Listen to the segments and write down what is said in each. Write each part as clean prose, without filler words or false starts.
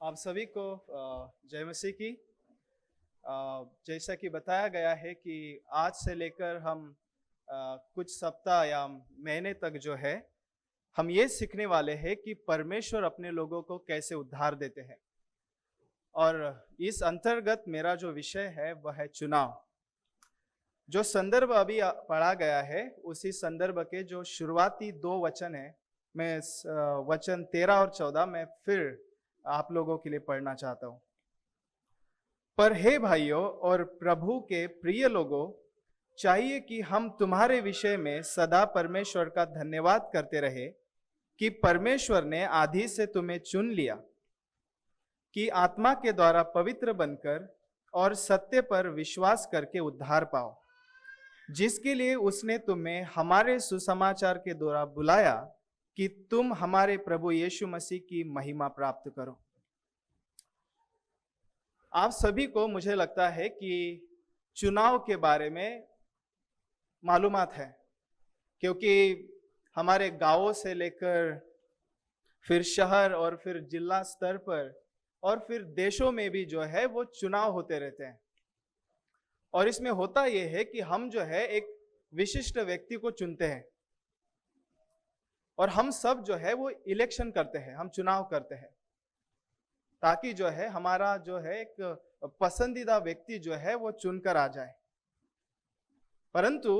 आप सभी को जय मसीह की। जैसा कि बताया गया है कि आज से लेकर हम कुछ सप्ताह या महीने तक जो है हम ये सीखने वाले हैं कि परमेश्वर अपने लोगों को कैसे उद्धार देते हैं। और इस अंतर्गत मेरा जो विषय है वह है चुनाव। जो संदर्भ अभी पढ़ा गया है उसी संदर्भ के जो शुरुआती दो वचन है, मैं वचन 13 और 14 में फिर आप लोगों के लिए पढ़ना चाहता हूं। पर हे भाइयों और प्रभु के प्रिय लोगों, चाहिए कि हम तुम्हारे विषय में सदा परमेश्वर का धन्यवाद करते रहे कि परमेश्वर ने आदि से तुम्हें चुन लिया कि आत्मा के द्वारा पवित्र बनकर और सत्य पर विश्वास करके उद्धार पाओ, जिसके लिए उसने तुम्हें हमारे सुसमाचार के द्वारा बुलाया कि तुम हमारे प्रभु यीशु मसीह की महिमा प्राप्त करो। आप सभी को मुझे लगता है कि चुनाव के बारे में मालूमात है, क्योंकि हमारे गांवों से लेकर फिर शहर और फिर जिला स्तर पर और फिर देशों में भी जो है वो चुनाव होते रहते हैं। और इसमें होता यह है कि हम जो है एक विशिष्ट व्यक्ति को चुनते हैं और हम सब जो है वो इलेक्शन करते हैं, हम चुनाव करते हैं ताकि जो है हमारा जो है एक पसंदीदा व्यक्ति जो है वो चुनकर आ जाए। परंतु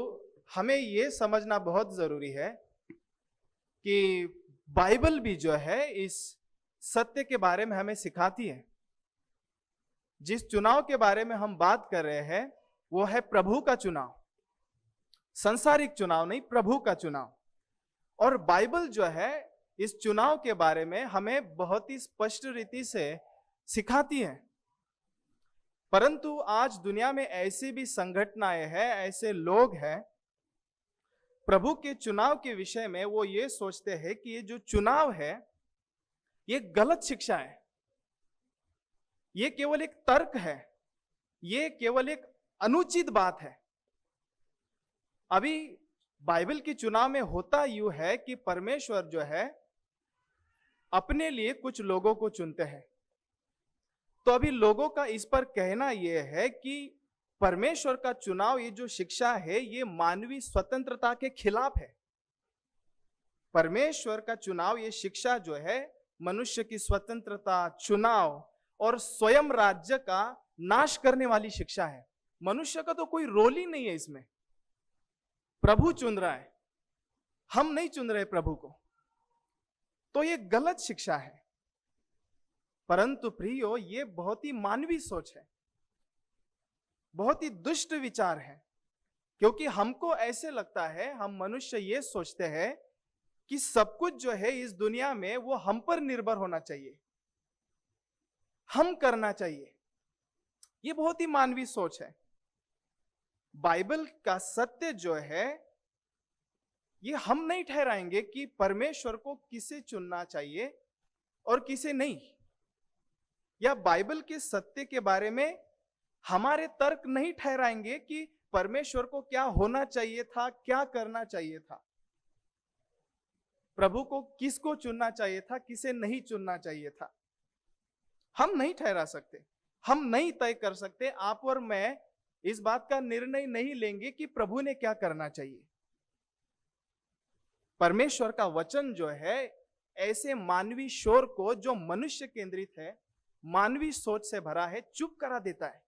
हमें ये समझना बहुत जरूरी है कि बाइबल भी जो है इस सत्य के बारे में हमें सिखाती है। जिस चुनाव के बारे में हम बात कर रहे हैं वो है प्रभु का चुनाव, सांसारिक चुनाव नहीं, प्रभु का चुनाव। और बाइबल जो है इस चुनाव के बारे में हमें बहुत ही स्पष्ट रीति से सिखाती है। परंतु आज दुनिया में ऐसी भी संगठनाएं हैं, ऐसे लोग हैं प्रभु के चुनाव के विषय में वो ये सोचते हैं कि ये जो चुनाव है ये गलत शिक्षा है, ये केवल एक तर्क है, ये केवल एक अनुचित बात है। अभी बाइबल के चुनाव में होता यूं है कि परमेश्वर जो है अपने लिए कुछ लोगों को चुनते हैं। तो अभी लोगों का इस पर कहना यह है कि परमेश्वर का चुनाव, ये जो शिक्षा है ये मानवीय स्वतंत्रता के खिलाफ है। परमेश्वर का चुनाव, ये शिक्षा जो है मनुष्य की स्वतंत्रता, चुनाव और स्वयं राज्य का नाश करने वाली शिक्षा है। मनुष्य का तो कोई रोल ही नहीं है इसमें। प्रभु चुन रहा है, हम नहीं चुन रहे प्रभु को, तो ये गलत शिक्षा है। परंतु प्रियो, ये बहुत ही मानवीय सोच है, बहुत ही दुष्ट विचार है, क्योंकि हमको ऐसे लगता है, हम मनुष्य ये सोचते हैं कि सब कुछ जो है इस दुनिया में वो हम पर निर्भर होना चाहिए, हम करना चाहिए। ये बहुत ही मानवीय सोच है। बाइबल का सत्य जो है ये हम नहीं ठहराएंगे कि परमेश्वर को किसे चुनना चाहिए और किसे नहीं, या बाइबल के सत्य के बारे में हमारे तर्क नहीं ठहराएंगे कि परमेश्वर को क्या होना चाहिए था, क्या करना चाहिए था, प्रभु को किसको चुनना चाहिए था, किसे नहीं चुनना चाहिए था। हम नहीं ठहरा सकते, हम नहीं तय कर सकते, आप और मैं इस बात का निर्णय नहीं लेंगे कि प्रभु ने क्या करना चाहिए। परमेश्वर का वचन जो है ऐसे मानवीय शोर को, जो मनुष्य केंद्रित है, मानवीय सोच से भरा है, चुप करा देता है।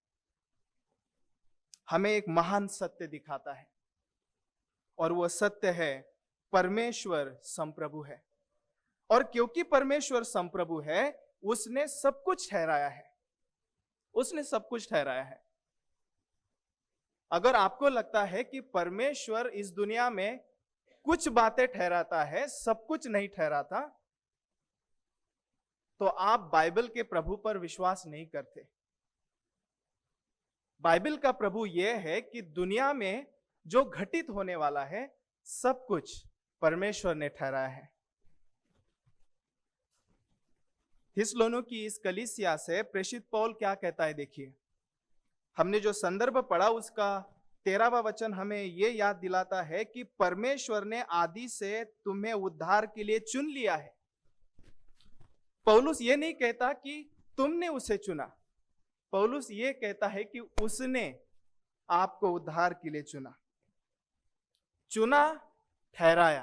हमें एक महान सत्य दिखाता है और वह सत्य है परमेश्वर संप्रभु है। और क्योंकि परमेश्वर संप्रभु है उसने सब कुछ ठहराया है, उसने सब कुछ ठहराया है। अगर आपको लगता है कि परमेश्वर इस दुनिया में कुछ बातें ठहराता है, सब कुछ नहीं ठहराता, तो आप बाइबल के प्रभु पर विश्वास नहीं करते। बाइबल का प्रभु यह है कि दुनिया में जो घटित होने वाला है सब कुछ परमेश्वर ने ठहराया है। थिस्सलुनीके की इस कलीसिया से प्रेषित पौल क्या कहता है, देखिए। हमने जो संदर्भ पढ़ा उसका 13वां वचन हमें यह याद दिलाता है कि परमेश्वर ने आदि से तुम्हें उद्धार के लिए चुन लिया है। पौलुस ये नहीं कहता कि तुमने उसे चुना। पौलुस ये कहता है कि उसने आपको उद्धार के लिए चुना। चुना, ठहराया।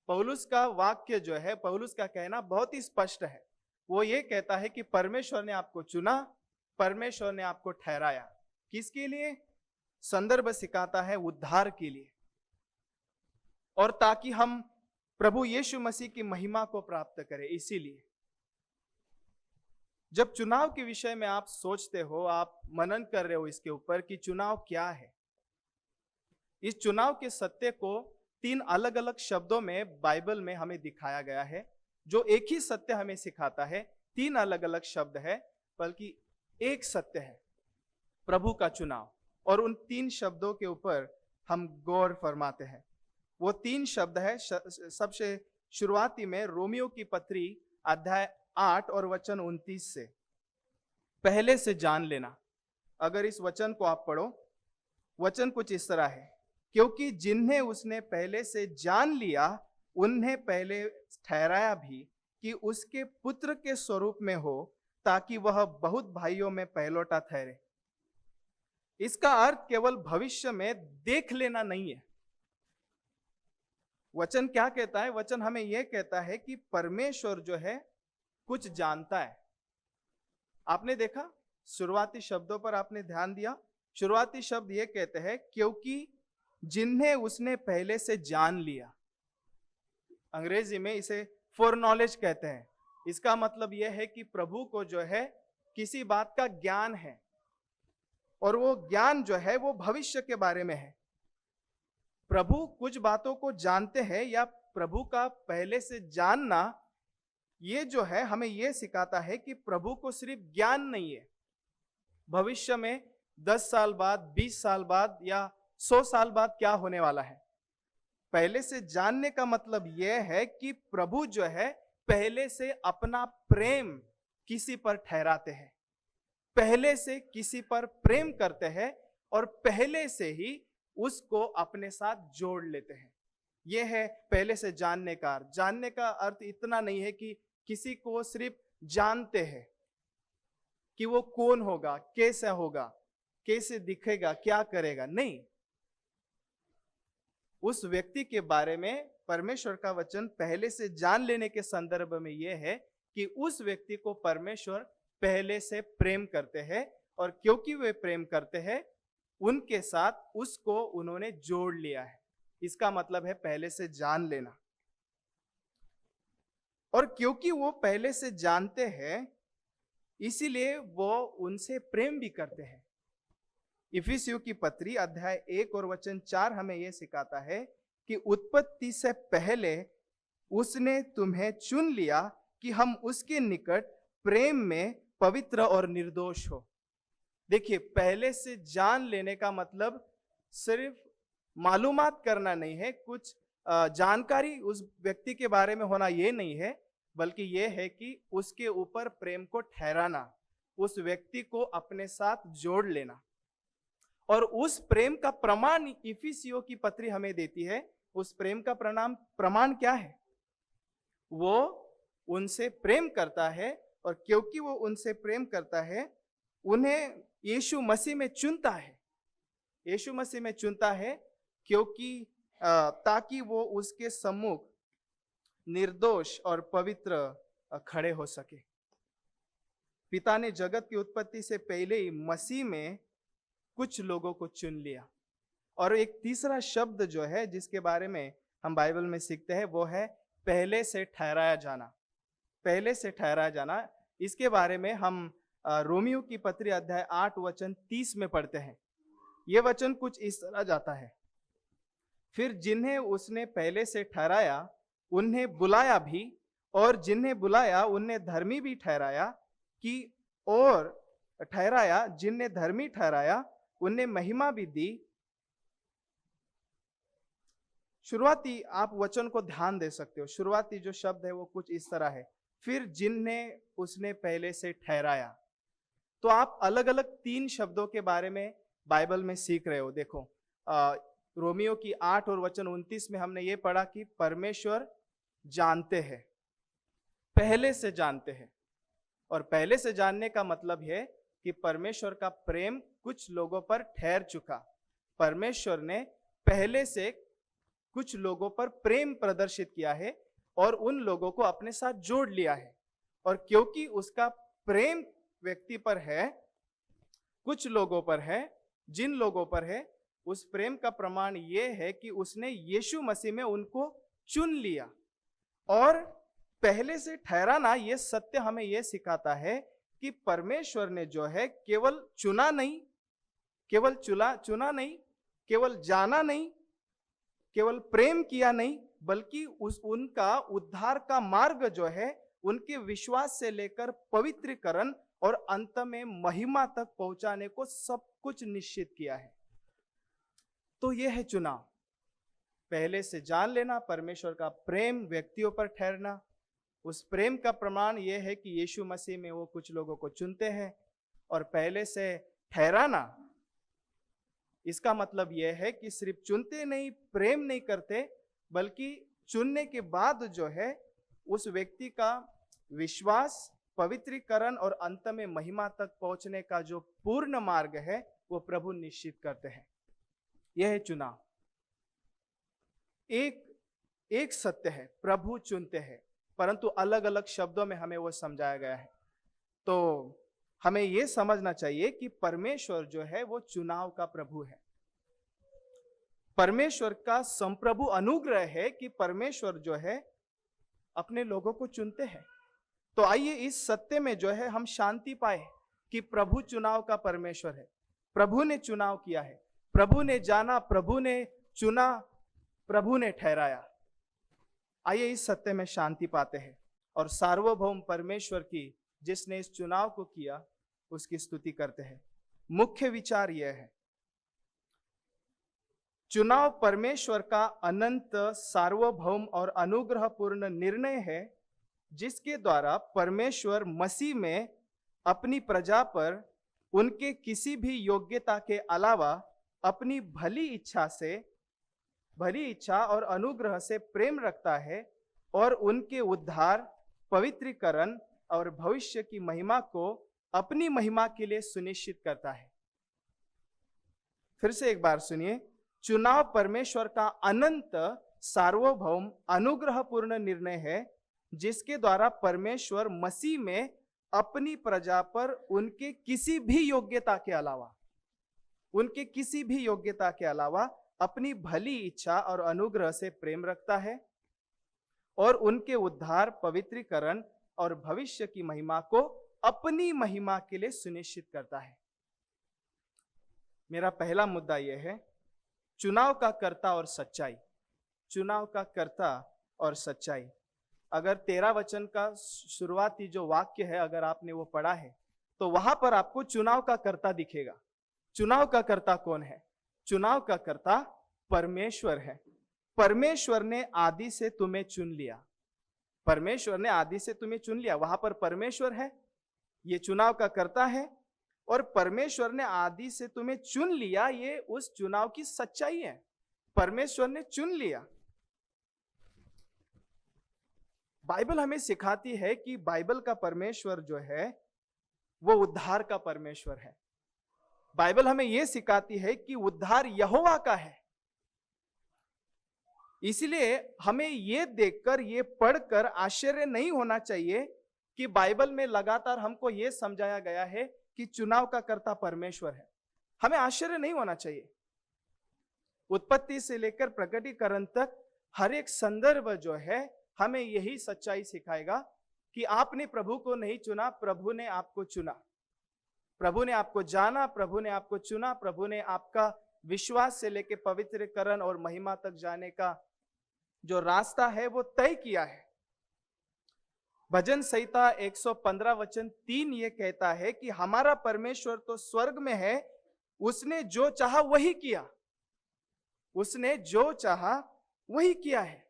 पौलुस का वाक्य जो है, पौलुस का कहना बहुत ही स्पष्ट है। वो ये कहता है कि परमेश्वर ने आपको चुना, परमेश्वर ने आपको ठहराया। किसके लिए? संदर्भ सिखाता है उद्धार के लिए, और ताकि हम प्रभु यीशु मसीह की महिमा को प्राप्त करें। इसीलिए जब चुनाव के विषय में आप सोचते हो, आप मनन कर रहे हो इसके ऊपर कि चुनाव क्या है, इस चुनाव के सत्य को 3 अलग अलग शब्दों में बाइबल में हमें दिखाया गया है, जो एक ही सत्य हमें सिखाता है। 3 अलग अलग शब्द है, बल्कि एक सत्य है, प्रभु का चुनाव। और उन 3 शब्दों के ऊपर हम गौर फरमाते हैं। वो 3 शब्द है, सबसे शुरुआती में रोमियो की पत्री अध्याय 8 और वचन 29 से, पहले से जान लेना। अगर इस वचन को आप पढ़ो, वचन कुछ इस तरह है, क्योंकि जिन्हें उसने पहले से जान लिया उन्हें पहले ठहराया भी कि उसके पुत्र के स्वरूप में हो, ताकि वह बहुत भाइयों में पहलौठा ठहरे। इसका अर्थ केवल भविष्य में देख लेना नहीं है। वचन क्या कहता है? वचन हमें यह कहता है कि परमेश्वर जो है कुछ जानता है। आपने देखा, शुरुआती शब्दों पर आपने ध्यान दिया। शुरुआती शब्द यह कहते हैं, क्योंकि जिन्हें उसने पहले से जान लिया। अंग्रेजी में इसे फॉर नॉलेज कहते हैं। इसका मतलब यह है कि प्रभु को जो है किसी बात का ज्ञान है, और वो ज्ञान जो है वो भविष्य के बारे में है। प्रभु कुछ बातों को जानते हैं, या प्रभु का पहले से जानना, ये जो है हमें ये सिखाता है कि प्रभु को सिर्फ ज्ञान नहीं है, भविष्य में 10 साल बाद, 20 साल बाद या 100 साल बाद क्या होने वाला है। पहले से जानने का मतलब यह है कि प्रभु जो है पहले से अपना प्रेम किसी पर ठहराते हैं, पहले से किसी पर प्रेम करते हैं, और पहले से ही उसको अपने साथ जोड़ लेते हैं। यह है पहले से जानने का अर्थ। जानने का अर्थ इतना नहीं है कि किसी को सिर्फ जानते हैं कि वो कौन होगा, कैसा होगा, कैसे दिखेगा, क्या करेगा। नहीं, उस व्यक्ति के बारे में परमेश्वर का वचन पहले से जान लेने के संदर्भ में यह है कि उस व्यक्ति को परमेश्वर पहले से प्रेम करते हैं, और क्योंकि वे प्रेम करते हैं, उनके साथ उसको उन्होंने जोड़ लिया है। इसका मतलब है पहले से जान लेना। और क्योंकि वो पहले से जानते हैं, इसीलिए वो उनसे प्रेम भी करते हैं। इफिसियों की पत्री अध्याय 1 और वचन 4 हमें यह सिखाता है कि उत्पत्ति से पहले उसने तुम्हें चुन लिया कि हम उसके निकट प्रेम में पवित्र और निर्दोष हो। देखिए, पहले से जान लेने का मतलब सिर्फ मालूमात करना नहीं है, कुछ जानकारी उस व्यक्ति के बारे में होना ये नहीं है, बल्कि यह है कि उसके ऊपर प्रेम को ठहराना, उस व्यक्ति को अपने साथ जोड़ लेना। और उस प्रेम का प्रमाण इफिसियों की पत्री हमें देती है। उस प्रेम का प्रमाण क्या है? वो उनसे प्रेम करता है, और क्योंकि वो उनसे प्रेम करता है, उन्हें यीशु मसीह में चुनता है। यीशु मसीह में चुनता है क्योंकि ताकि वो उसके सम्मुख निर्दोष और पवित्र खड़े हो सके। पिता ने जगत की उत्पत्ति से पहले ही मसीह में कुछ लोगों को चुन लिया। और एक तीसरा शब्द जो है जिसके बारे में हम बाइबल में सीखते हैं, वो है पहले से ठहराया जाना। पहले से ठहराया जाना, इसके बारे में हम रोमियो की पत्री अध्याय 8 वचन 30 में पढ़ते हैं। यह वचन कुछ इस तरह जाता है, फिर जिन्हें उसने पहले से ठहराया उन्हें बुलाया भी, और जिन्हें बुलाया उन्हें धर्मी भी ठहराया, कि और ठहराया जिन्हें धर्मी ठहराया उन्हें महिमा भी दी। शुरुआती आप वचन को ध्यान दे सकते हो। शुरुआती जो शब्द है वो कुछ इस तरह है, फिर जिन्हें उसने पहले से ठहराया। तो आप अलग अलग 3 शब्दों के बारे में बाइबल में सीख रहे हो। देखो, रोमियो की 8 और वचन 29 में हमने ये पढ़ा कि परमेश्वर जानते हैं, पहले से जानते हैं। और पहले से जानने का मतलब है कि परमेश्वर का प्रेम कुछ लोगों पर ठहर चुका। परमेश्वर ने पहले से कुछ लोगों पर प्रेम प्रदर्शित किया है और उन लोगों को अपने साथ जोड़ लिया है। और क्योंकि उसका प्रेम व्यक्ति पर है, कुछ लोगों पर है, जिन लोगों पर है, उस प्रेम का प्रमाण यह है कि उसने यीशु मसीह में उनको चुन लिया। और पहले से ठहराना यह सत्य हमें यह सिखाता है कि परमेश्वर ने जो है केवल चुना नहीं, केवल चुना नहीं, केवल जाना नहीं, केवल प्रेम किया नहीं, बल्कि उनका उद्धार का मार्ग जो है उनके विश्वास से लेकर पवित्रीकरण और अंत में महिमा तक पहुंचाने को सब कुछ निश्चित किया है। तो यह है चुनाव, पहले से जान लेना, परमेश्वर का प्रेम व्यक्तियों पर ठहरना। उस प्रेम का प्रमाण यह है कि यीशु मसीह में वो कुछ लोगों को चुनते हैं। और पहले से ठहराना, इसका मतलब यह है कि सिर्फ चुनते नहीं, प्रेम नहीं करते, बल्कि चुनने के बाद जो है उस व्यक्ति का विश्वास, पवित्रीकरण और अंत में महिमा तक पहुंचने का जो पूर्ण मार्ग है वो प्रभु निश्चित करते हैं। यह है चुनाव। एक सत्य है, प्रभु चुनते हैं, परंतु अलग अलग शब्दों में हमें वो समझाया गया है। तो हमें यह समझना चाहिए कि परमेश्वर जो है वो चुनाव का प्रभु है। परमेश्वर का संप्रभु अनुग्रह है कि परमेश्वर जो है अपने लोगों को चुनते हैं। तो आइए इस सत्य में जो है हम शांति पाए कि प्रभु चुनाव का परमेश्वर है। प्रभु ने चुनाव किया है, प्रभु ने जाना, प्रभु ने चुना, प्रभु ने ठहराया। आइए इस सत्य में शांति पाते हैं और सार्वभौम परमेश्वर की, जिसने इस चुनाव को किया, उसकी स्तुति करते हैं। मुख्य विचार यह है, चुनाव परमेश्वर का अनंत, सार्वभौम और अनुग्रहपूर्ण निर्णय है, जिसके द्वारा परमेश्वर मसीह में अपनी प्रजा पर उनके किसी भी योग्यता के अलावा अपनी भली इच्छा और अनुग्रह से प्रेम रखता है और उनके उद्धार, पवित्रीकरण और भविष्य की महिमा को अपनी महिमा के लिए सुनिश्चित करता है। फिर से एक बार सुनिए, चुनाव परमेश्वर का अनंत, सार्वभौम, अनुग्रहपूर्ण निर्णय है, जिसके द्वारा परमेश्वर मसीह में अपनी प्रजा पर उनके किसी भी योग्यता के अलावा अपनी भली इच्छा और अनुग्रह से प्रेम रखता है और उनके उद्धार, पवित्रीकरण और भविष्य की महिमा को अपनी महिमा के लिए सुनिश्चित करता है। मेरा पहला मुद्दा यह है, चुनाव का कर्ता और सच्चाई। चुनाव का कर्ता और सच्चाई। अगर 13 वचन का शुरुआती जो वाक्य है, अगर आपने वो पढ़ा है, तो वहां पर आपको चुनाव का कर्ता दिखेगा। चुनाव का कर्ता कौन है? चुनाव का कर्ता परमेश्वर है। परमेश्वर ने आदि से तुम्हें चुन लिया। परमेश्वर ने आदि से तुम्हें चुन लिया। वहां पर परमेश्वर है, ये चुनाव का कर्ता है, और परमेश्वर ने आदि से तुम्हें चुन लिया, ये उस चुनाव की सच्चाई है। परमेश्वर ने चुन लिया। बाइबल हमें सिखाती है कि बाइबल का परमेश्वर जो है वो उद्धार का परमेश्वर है। बाइबल हमें यह सिखाती है कि उद्धार यहोवा का है। इसलिए हमें यह देखकर, यह पढ़कर आश्चर्य नहीं होना चाहिए कि बाइबल में लगातार हमको यह समझाया गया है कि चुनाव का कर्ता परमेश्वर है। हमें आश्चर्य नहीं होना चाहिए। उत्पत्ति से लेकर प्रकटीकरण तक हर एक संदर्भ जो है हमें यही सच्चाई सिखाएगा कि आपने प्रभु को नहीं चुना, प्रभु ने आपको चुना। प्रभु ने आपको जाना, प्रभु ने आपको चुना, प्रभु ने आपका विश्वास से लेकर पवित्रीकरण और महिमा तक जाने का जो रास्ता है वो तय किया है। भजन संहिता 115 वचन 3 ये कहता है कि हमारा परमेश्वर तो स्वर्ग में है, उसने जो चाहा वही किया। उसने जो चाहा वही किया है।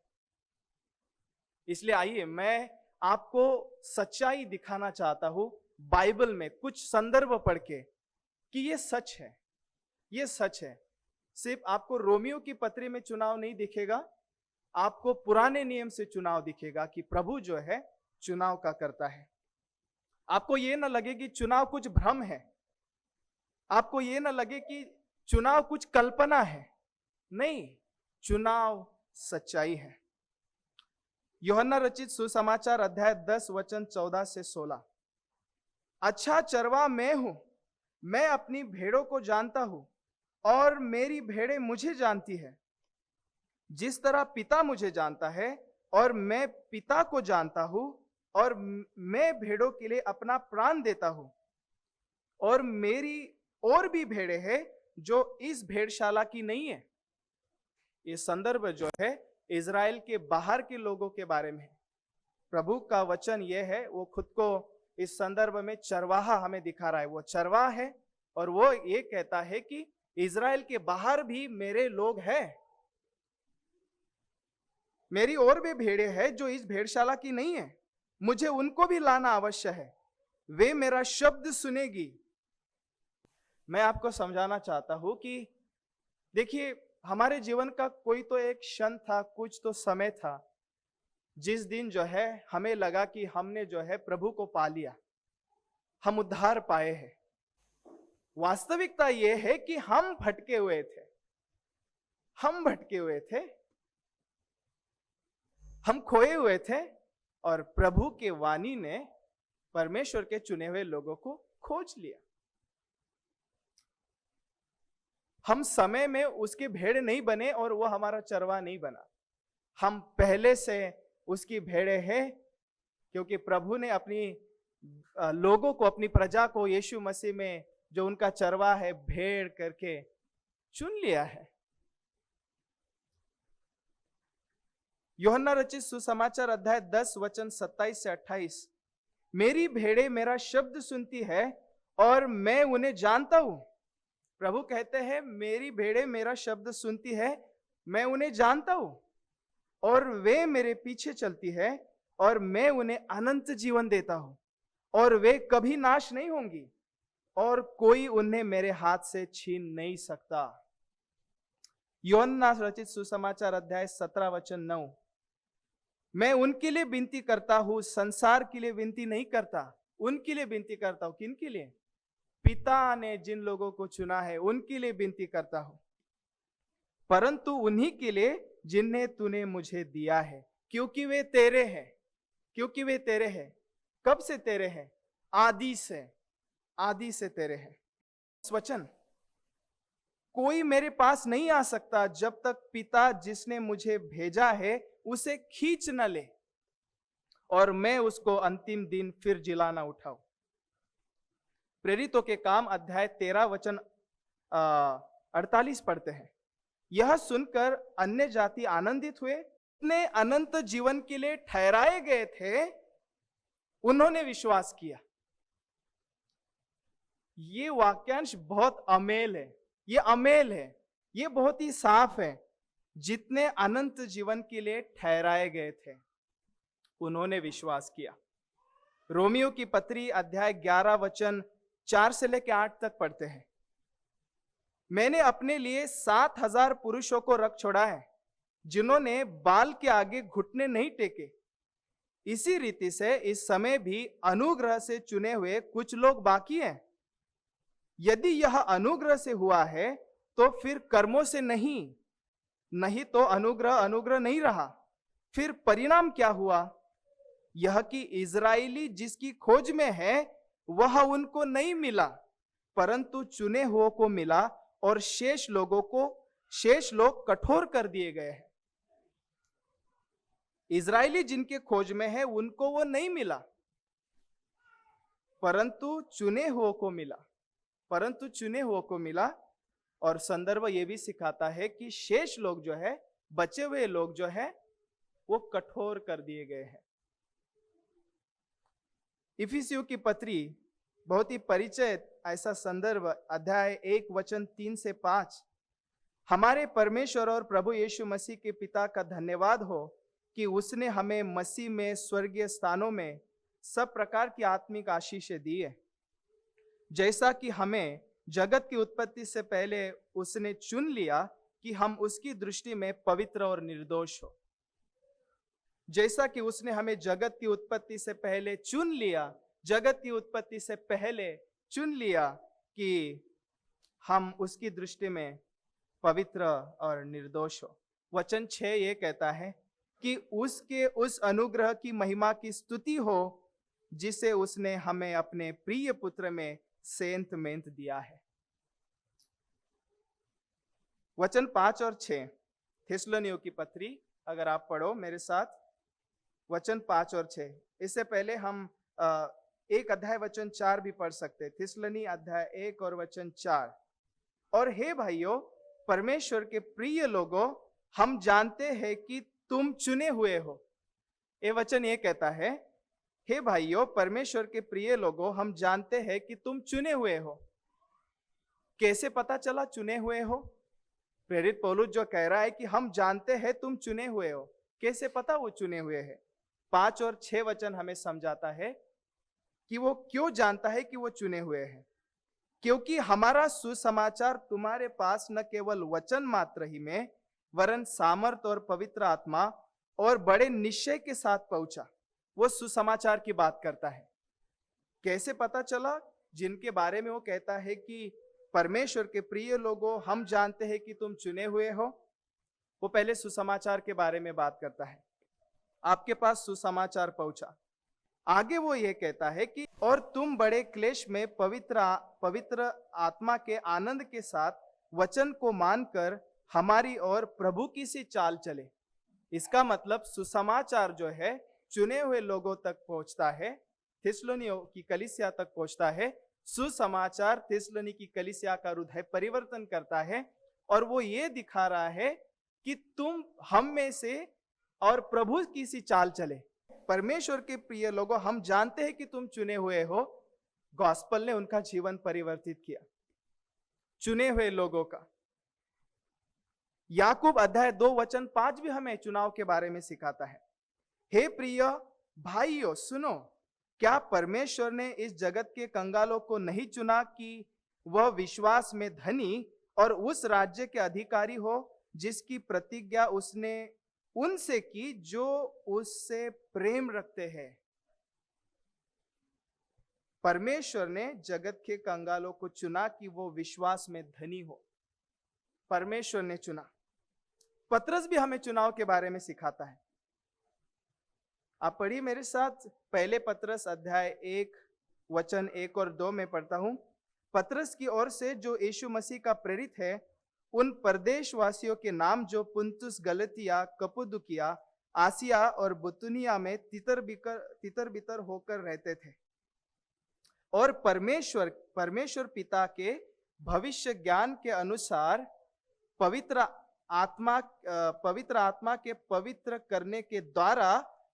इसलिए आइए मैं आपको सच्चाई दिखाना चाहता हूं बाइबल में कुछ संदर्भ पढ़ के कि ये सच है, ये सच है। सिर्फ आपको रोमियो की पत्री में चुनाव नहीं दिखेगा, आपको पुराने नियम से चुनाव दिखेगा कि प्रभु जो है चुनाव का करता है। आपको ये ना लगे कि चुनाव कुछ भ्रम है, आपको ये ना लगे कि चुनाव कुछ कल्पना है। नहीं, चुनाव सच्चाई है। यूहन्ना रचित सुसमाचार अध्याय 10 वचन 14 से 16। अच्छा चरवा मैं हूं, मैं अपनी भेड़ों को जानता हूं और मेरी भेड़ें मुझे जानती है। जिस तरह पिता मुझे जानता है और मैं पिता को जानता हूं और मैं भेड़ों के लिए अपना प्राण देता हूं। और मेरी और भी भेड़ें हैं जो इस भेड़शाला की नहीं है। ये संदर्भ जो है इज़राइल के बाहर के लोगों के बारे में है। प्रभु का वचन यह है, वो खुद को इस संदर्भ में चरवाहा हमें दिखा रहा है। वो चरवाहा है और वो ये कहता है कि इज़राइल के बाहर भी मेरे लोग हैं, मेरी और भी भेड़ें हैं जो इस भेड़शाला की नहीं है। मुझे उनको भी लाना अवश्य है, वे मेरा शब्द सुनेगी। मैं आपको समझाना चाहता हूं कि देखिए, हमारे जीवन का कोई तो एक क्षण था, कुछ तो समय था जिस दिन जो है हमें लगा कि हमने जो है प्रभु को पा लिया, हम उद्धार पाए हैं। वास्तविकता यह है कि हम भटके हुए थे, हम भटके हुए थे, हम खोए हुए थे और प्रभु के वाणी ने परमेश्वर के चुने हुए लोगों को खोज लिया। हम समय में उसके भेड़ नहीं बने और वो हमारा चरवा नहीं बना। हम पहले से उसकी भेड़े हैं, क्योंकि प्रभु ने अपनी लोगों को, अपनी प्रजा को यीशु मसीह में जो उनका चरवा है भेड़ करके चुन लिया है। यूहन्ना रचित सुसमाचार अध्याय 10 वचन 27 से 28। मेरी भेड़ें मेरा शब्द सुनती है और मैं उन्हें जानता हूं। प्रभु कहते हैं मेरी भेड़ें मेरा शब्द सुनती है, मैं उन्हें जानता हूं और वे मेरे पीछे चलती है और मैं उन्हें अनंत जीवन देता हूं और वे कभी नाश नहीं होंगी और कोई उन्हें मेरे हाथ से छीन नहीं सकता। यूहन्ना रचित सुसमाचार अध्याय 17 वचन 9। मैं उनके लिए विनती करता हूं, संसार के लिए विनती नहीं करता, उनके लिए विनती करता हूं। किनके लिए? पिता ने जिन लोगों को चुना है उनके लिए विनती करता हूं, परंतु उन्हीं के लिए जिन्हें तूने मुझे दिया है, क्योंकि वे तेरे हैं। क्योंकि वे तेरे हैं। कब से तेरे हैं? आदि से, आदि से तेरे हैं। वचन, कोई मेरे पास नहीं आ सकता जब तक पिता जिसने मुझे भेजा है उसे खींच न ले और मैं उसको अंतिम दिन फिर जिला न उठाऊं। प्रेरितों के काम अध्याय 13 वचन 48 पढ़ते हैं। यह सुनकर अन्य जाति आनंदित हुए, अपने अनंत जीवन के लिए ठहराए गए थे, उन्होंने विश्वास किया। ये वाक्यांश बहुत अमेल है, ये अमेल है, ये बहुत ही साफ है। जितने अनंत जीवन के लिए ठहराए गए थे उन्होंने विश्वास किया। रोमियो की पत्री अध्याय 11 वचन 4 से लेकर 8 तक पढ़ते हैं। मैंने अपने लिए 7,000 पुरुषों को रख छोड़ा है जिन्होंने बाल के आगे घुटने नहीं टेके। इसी रीति से इस समय भी अनुग्रह से चुने हुए कुछ लोग बाकी हैं। यदि यह अनुग्रह से हुआ है तो फिर कर्मों से नहीं, नहीं तो अनुग्रह अनुग्रह नहीं रहा। फिर परिणाम क्या हुआ? यह कि इजराइली जिसकी खोज में है वह उनको नहीं मिला, परंतु चुने हुओं को मिला और शेष लोग कठोर कर दिए गए हैं। इजराइली जिनके खोज में है उनको वो नहीं मिला, परंतु चुने हुओं को मिला, परंतु चुने हुओं को मिला। और संदर्भ ये भी सिखाता है कि शेष लोग जो है, बचे हुए लोग जो है, वो कठोर कर दिए गए हैं। इफिसियों की पत्री बहुत ही परिचित ऐसा संदर्भ, अध्याय 1 वचन 3 से 5। हमारे परमेश्वर और प्रभु यीशु मसीह के पिता का धन्यवाद हो कि उसने हमें मसीह में स्वर्गीय स्थानों में सब प्रकार की आत्मिक आशीषें दी है, जैसा कि हमें जगत की उत्पत्ति से पहले उसने चुन लिया कि हम उसकी दृष्टि में पवित्र और निर्दोष हो। जैसा कि उसने हमें जगत की उत्पत्ति से पहले चुन लिया, जगत की उत्पत्ति से पहले चुन लिया कि हम उसकी दृष्टि में पवित्र और निर्दोष हो। वचन 6 ये कहता है कि उसके उस अनुग्रह की महिमा की स्तुति हो जिसे उसने हमें अपने प्रिय पुत्र में सेंत मेंत दिया है। वचन 5 और 6 थिस्सलुनीयों की पत्री, अगर आप पढ़ो मेरे साथ, वचन 5 और 6। इससे पहले हम एक अध्याय वचन 4 भी पढ़ सकते। थिस्सलुनी अध्याय 1 और वचन 4। और हे भाइयों, परमेश्वर के प्रिय लोगों, हम जानते हैं कि तुम चुने हुए हो। ये वचन ये कहता है, हे भाइयों, परमेश्वर के प्रिय लोगों, हम जानते हैं कि तुम चुने हुए हो। कैसे पता चला चुने हुए हो? प्रेरित पौलुस जो कह रहा है कि हम जानते हैं तुम चुने हुए हो, कैसे पता वो चुने हुए हैं? 5 और 6 वचन हमें समझाता है कि वो क्यों जानता है कि वो चुने हुए हैं। क्योंकि हमारा सुसमाचार तुम्हारे पास न केवल वचन मात्र ही में, वरन सामर्थ और पवित्र आत्मा और बड़े निश्चय के साथ पहुंचा। वो सुसमाचार की बात करता है। कैसे पता चला? जिनके बारे में वो कहता है कि परमेश्वर के प्रिय लोगों, हम जानते हैं कि तुम चुने हुए हो। वो पहले सुसमाचार के बारे में बात करता है। आपके पास सुसमाचार पहुंचा। आगे वो ये कहता है कि और तुम बड़े क्लेश में पवित्र आत्मा के आनंद के साथ वचन को मानकर हमारी और प्रभु की सी चाल चले। इसका मतलब सुसमाचार जो है चुने हुए लोगों तक पहुंचता है, थिस्सलुनीयों की कलीसिया तक पहुंचता है। सुसमाचार थिस्सलुनी की कलीसिया का हृदय परिवर्तन करता है और वो ये दिखा रहा है कि तुम हम में से और प्रभु की सी चाल चले। परमेश्वर के प्रिय लोगों, हम जानते हैं कि तुम चुने हुए हो। गॉस्पेल ने उनका जीवन परिवर्तित किया, चुने हुए लोगों का। याकूब अध्याय 2 वचन 5 भी हमें चुनाव के बारे में सिखाता है। हे प्रिय भाइयों, सुनो, क्या परमेश्वर ने इस जगत के कंगालों को नहीं चुना कि वह विश्वास में धनी और उस राज्य के अधिकारी हो जिसकी प्रतिज्ञा उसने उनसे की जो उससे प्रेम रखते हैं। परमेश्वर ने जगत के कंगालों को चुना कि वो विश्वास में धनी हो। परमेश्वर ने चुना। पतरस भी हमें चुनाव के बारे में सिखाता है। आप पढ़िए मेरे साथ, पहले पतरस अध्याय 1 वचन 1 और 2 में पढ़ता हूं। पतरस की ओर से, जो यीशु मसीह का प्रेरित है, उन परदेशवासियों के नाम जो पुंतुस, गलतिया, कप्पदूकिया, आसिया और बितूनिया में तितर बितर होकर रहते थे, और परमेश्वर पिता के भविष्य ज्ञान के अनुसार पवित्र आत्मा के पवित्र करने के द्वारा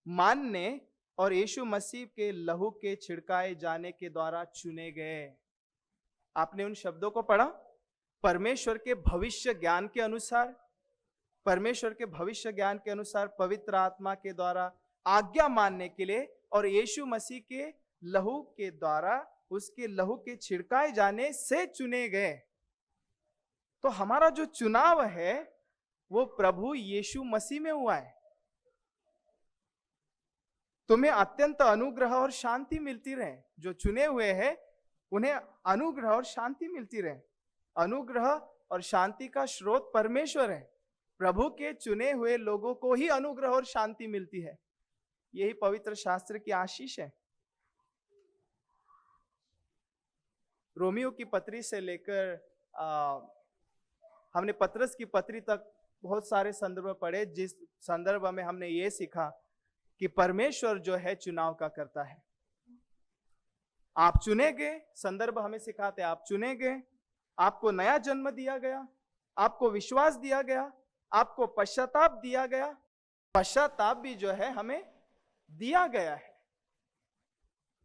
मानने और यीशु मसीह के लहू के छिड़काए जाने के द्वारा चुने गए। आपने उन शब्दों को पढ़ा? परमेश्वर के भविष्य ज्ञान के अनुसार, परमेश्वर के भविष्य ज्ञान के अनुसार पवित्र आत्मा के द्वारा आज्ञा मानने के लिए और यीशु मसीह के लहू के द्वारा, उसके लहू के छिड़काए जाने से चुने गए। तो हमारा जो चुनाव है वो प्रभु यीशु मसीह में हुआ है। तुम्हें अत्यंत अनुग्रह और शांति मिलती रहे। जो चुने हुए हैं उन्हें अनुग्रह और शांति मिलती रहे। अनुग्रह और शांति का स्रोत परमेश्वर है। प्रभु के चुने हुए लोगों को ही अनुग्रह और शांति मिलती है। यही पवित्र शास्त्र की आशीष है। रोमियो की पत्री से लेकर हमने पतरस की पत्री तक बहुत सारे संदर्भ पढ़े, जिस संदर्भ में हमने ये सीखा कि परमेश्वर जो है चुनाव का करता है। आप चुने गए, संदर्भ हमें सिखाते हैं, आप चुने गए, आपको नया जन्म दिया गया, आपको विश्वास दिया गया, आपको पश्चाताप दिया गया। पश्चाताप भी जो है हमें दिया गया है।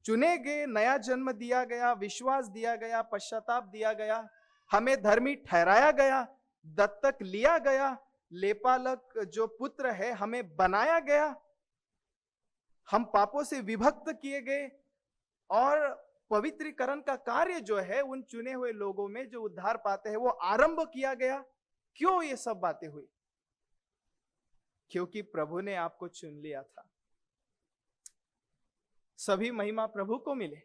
चुने गए, नया जन्म दिया गया, विश्वास दिया गया, पश्चाताप दिया गया, हमें धर्मी ठहराया गया, दत्तक लिया गया, लेपालक जो पुत्र है हमें बनाया गया, हम पापों से विभक्त किए गए, और पवित्रीकरण का कार्य जो है उन चुने हुए लोगों में जो उद्धार पाते हैं वो आरंभ किया गया। क्यों ये सब बातें हुई? क्योंकि प्रभु ने आपको चुन लिया था। सभी महिमा प्रभु को मिले।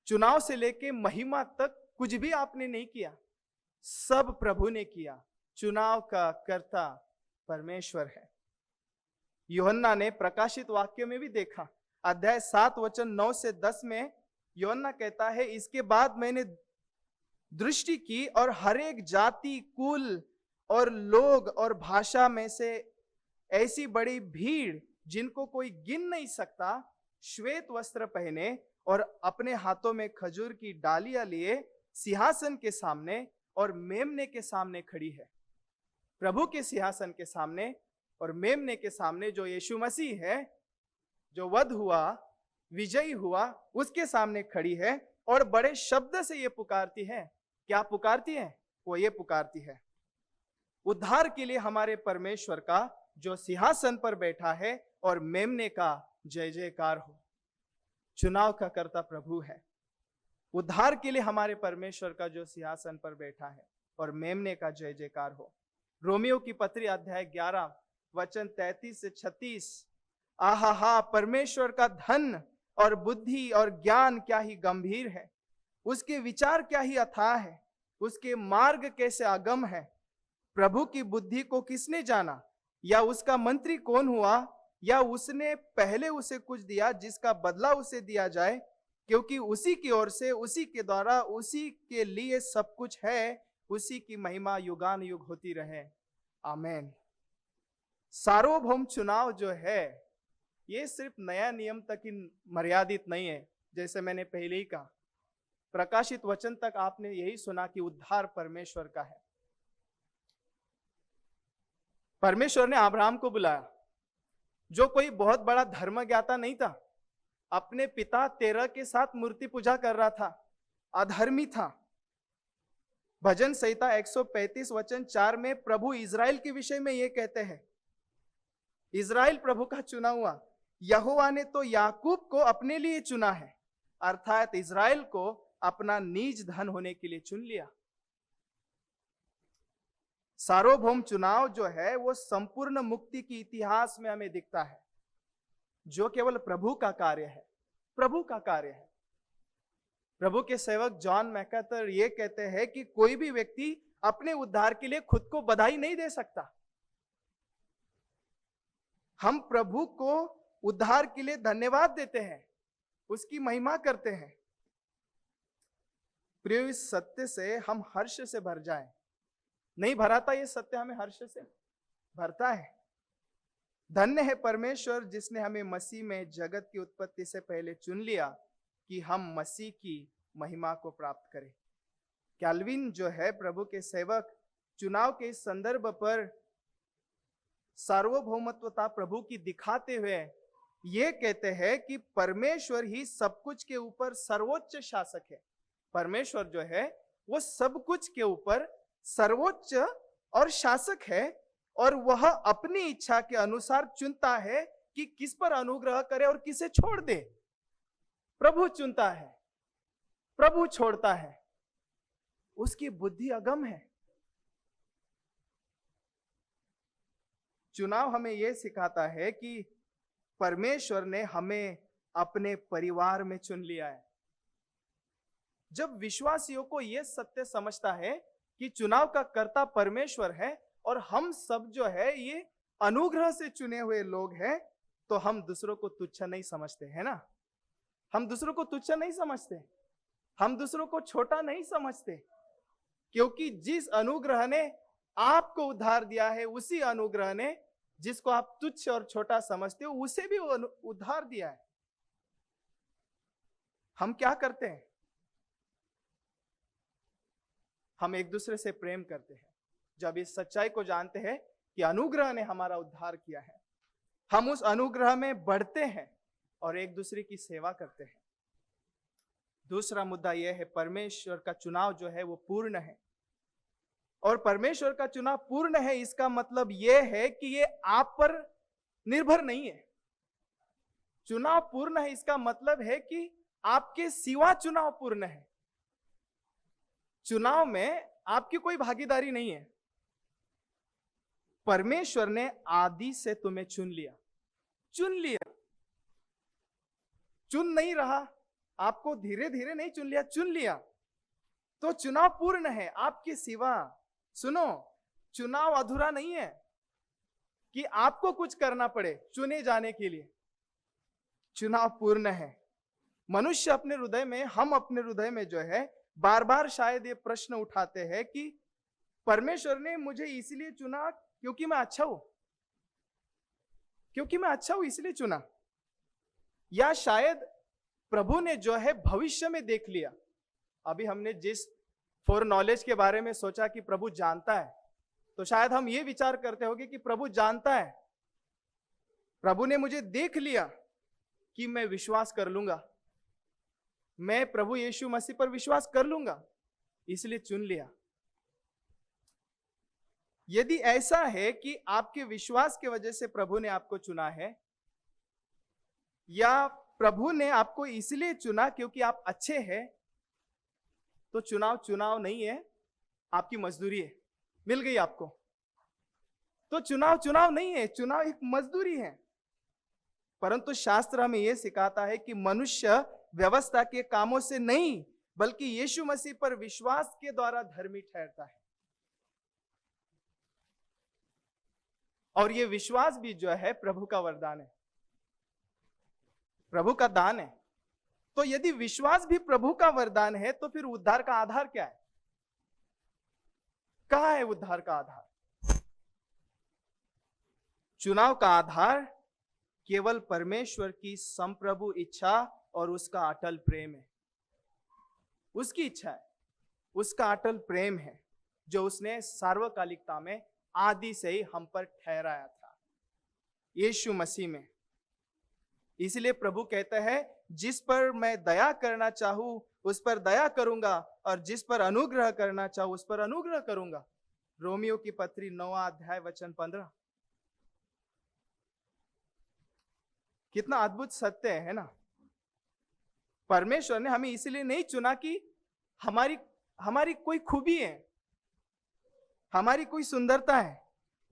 चुनाव से लेके महिमा तक कुछ भी आपने नहीं किया, सब प्रभु ने किया। चुनाव का कर्ता परमेश्वर है। यूहन्ना ने प्रकाशित वाक्य में भी देखा, अध्याय 7 वचन 9 से 10 में यूहन्ना कहता है, इसके बाद मैंने दृष्टि की और हर एक जाति, कुल और लोग और भाषा में से ऐसी बड़ी भीड़ जिनको कोई गिन नहीं सकता, श्वेत वस्त्र पहने और अपने हाथों में खजूर की डालियां लिए सिंहासन के सामने और मेमने के सामने खड़ी है। प्रभु के सिंहासन के सामने और मेमने के सामने, जो यीशु मसीह है, जो वध हुआ, विजयी हुआ, उसके सामने खड़ी है और बड़े शब्द से ये पुकारती है। क्या पुकारती है? वो ये पुकारती है, उद्धार के लिए हमारे परमेश्वर का जो सिंहासन पर बैठा है और मेमने का जय जयकार हो। चुनाव का कर्ता प्रभु है। उद्धार के लिए हमारे परमेश्वर का जो सिंहासन पर बैठा है और मेमने का जय जयकार हो। रोमियो की पत्री अध्याय 11 वचन 33 से 36, आहा हा, परमेश्वर का धन और बुद्धि और ज्ञान क्या ही गंभीर है, उसके विचार क्या ही अथाह है, उसके मार्ग कैसे अगम है। प्रभु की बुद्धि को किसने जाना, या उसका मंत्री कौन हुआ, या उसने पहले उसे कुछ दिया जिसका बदला उसे दिया जाए, क्योंकि उसी की ओर से, उसी के द्वारा, उसी के लिए सब कुछ है, उसी की महिमा युगान युग होती रहे, आमीन। सार्वभौम चुनाव जो है, ये सिर्फ नया नियम तक ही मर्यादित नहीं है। जैसे मैंने पहले ही कहा, प्रकाशित वचन तक आपने यही सुना कि उद्धार परमेश्वर का है। परमेश्वर ने अब्राहम को बुलाया, जो कोई बहुत बड़ा धर्म ज्ञाता नहीं था, अपने पिता तेरह के साथ मूर्ति पूजा कर रहा था, अधर्मी था। भजन संहिता 135 वचन 4 में प्रभु इज़राइल के विषय में यह कहते हैं, इज़राइल प्रभु का चुना हुआ, यहोवा ने तो याकूब को अपने लिए चुना है, अर्थात इज़राइल को अपना निज धन होने के लिए चुन लिया। सार्वभौम चुनाव जो है वो संपूर्ण मुक्ति की इतिहास में हमें दिखता है, जो केवल प्रभु का कार्य है, प्रभु का कार्य है। प्रभु के सेवक जॉन मैकार्थर ये कहते हैं कि कोई भी व्यक्ति अपने उद्धार के लिए खुद को बधाई नहीं दे सकता। हम प्रभु को उद्धार के लिए धन्यवाद देते हैं, उसकी महिमा करते हैं। प्रिय, इस सत्य से हम हर्ष से भर जाएं। नहीं भराता ये सत्य हमें हर्ष से भरता है। धन्य है परमेश्वर जिसने हमें मसीह में जगत की उत्पत्ति से पहले चुन लिया कि हम मसीह की महिमा को प्राप्त करें। कैल्विन जो है प्रभु के सेवक, चुनाव के इस संदर्भ पर सार्वभौमत्वता प्रभु की दिखाते हुए ये कहते हैं कि परमेश्वर ही सब कुछ के ऊपर सर्वोच्च शासक है। परमेश्वर जो है वो सब कुछ के ऊपर सर्वोच्च और शासक है, और वह अपनी इच्छा के अनुसार चुनता है कि किस पर अनुग्रह करे और किसे छोड़ दे। प्रभु चुनता है, प्रभु छोड़ता है, उसकी बुद्धि अगम है। चुनाव हमें यह सिखाता है कि परमेश्वर ने हमें अपने परिवार में चुन लिया है। जब विश्वासियों को यह सत्य समझता है कि चुनाव का कर्ता परमेश्वर है और हम सब जो है ये अनुग्रह से चुने हुए लोग हैं, तो हम दूसरों को तुच्छ नहीं समझते, है ना। हम दूसरों को तुच्छ नहीं समझते, हम दूसरों को छोटा नहीं समझते, क्योंकि जिस अनुग्रह ने आपको उद्धार दिया है, उसी अनुग्रह ने जिसको आप तुच्छ और छोटा समझते हो, उसे भी उद्धार दिया है। हम क्या करते हैं? हम एक दूसरे से प्रेम करते हैं। जब इस सच्चाई को जानते हैं कि अनुग्रह ने हमारा उद्धार किया है, हम उस अनुग्रह में बढ़ते हैं और एक दूसरे की सेवा करते हैं। दूसरा मुद्दा यह है, परमेश्वर का चुनाव जो है वो पूर्ण है। और परमेश्वर का चुनाव पूर्ण है, इसका मतलब यह है कि ये आप पर निर्भर नहीं है। चुनाव पूर्ण है, इसका मतलब है कि आपके सिवा चुनाव पूर्ण है। चुनाव में आपकी कोई भागीदारी नहीं है। परमेश्वर ने आदि से तुम्हें चुन लिया, चुन लिया। चुन नहीं रहा, आपको धीरे धीरे नहीं चुन लिया, चुन लिया, तो चुनाव पूर्ण है आपके सिवा। सुनो, चुनाव अधूरा नहीं है कि आपको कुछ करना पड़े चुने जाने के लिए। चुनाव पूर्ण है। मनुष्य अपने हृदय में, हम अपने हृदय में जो है बार बार शायद ये प्रश्न उठाते हैं कि परमेश्वर ने मुझे इसलिए चुना क्योंकि मैं अच्छा हूं, क्योंकि मैं अच्छा हूं इसलिए चुना, या शायद प्रभु ने जो है भविष्य में देख लिया। अभी हमने जिस फॉर नॉलेज के बारे में सोचा कि प्रभु जानता है, तो शायद हम ये विचार करते होंगे कि प्रभु जानता है, प्रभु ने मुझे देख लिया कि मैं विश्वास कर लूंगा, मैं प्रभु यीशु मसीह पर विश्वास कर लूंगा, इसलिए चुन लिया। यदि ऐसा है कि आपके विश्वास की वजह से प्रभु ने आपको चुना है, या प्रभु ने आपको इसलिए चुना क्योंकि आप अच्छे हैं, तो चुनाव नहीं है, आपकी मजदूरी है, मिल गई आपको। तो चुनाव नहीं है, चुनाव एक मजदूरी है। परंतु शास्त्र हमें यह सिखाता है कि मनुष्य व्यवस्था के कामों से नहीं, बल्कि यीशु मसीह पर विश्वास के द्वारा धर्मी ठहरता है। और यह विश्वास भी जो है प्रभु का वरदान है, प्रभु का दान है। तो यदि विश्वास भी प्रभु का वरदान है, तो फिर उद्धार का आधार क्या है? कहां है उद्धार का आधार? चुनाव का आधार केवल परमेश्वर की संप्रभु इच्छा और उसका अटल प्रेम है। उसकी इच्छा है, उसका अटल प्रेम है, जो उसने सार्वकालिकता में आदि से ही हम पर ठहराया था, यीशु मसीह में। इसलिए प्रभु कहता है, जिस पर मैं दया करना चाहूं उस पर दया करूंगा, और जिस पर अनुग्रह करना चाहूं उस पर अनुग्रह करूंगा। रोमियो की पत्री 9वां अध्याय वचन 15। कितना अद्भुत सत्य है ना। परमेश्वर ने हमें इसलिए नहीं चुना कि हमारी कोई खूबी है, हमारी कोई सुंदरता है।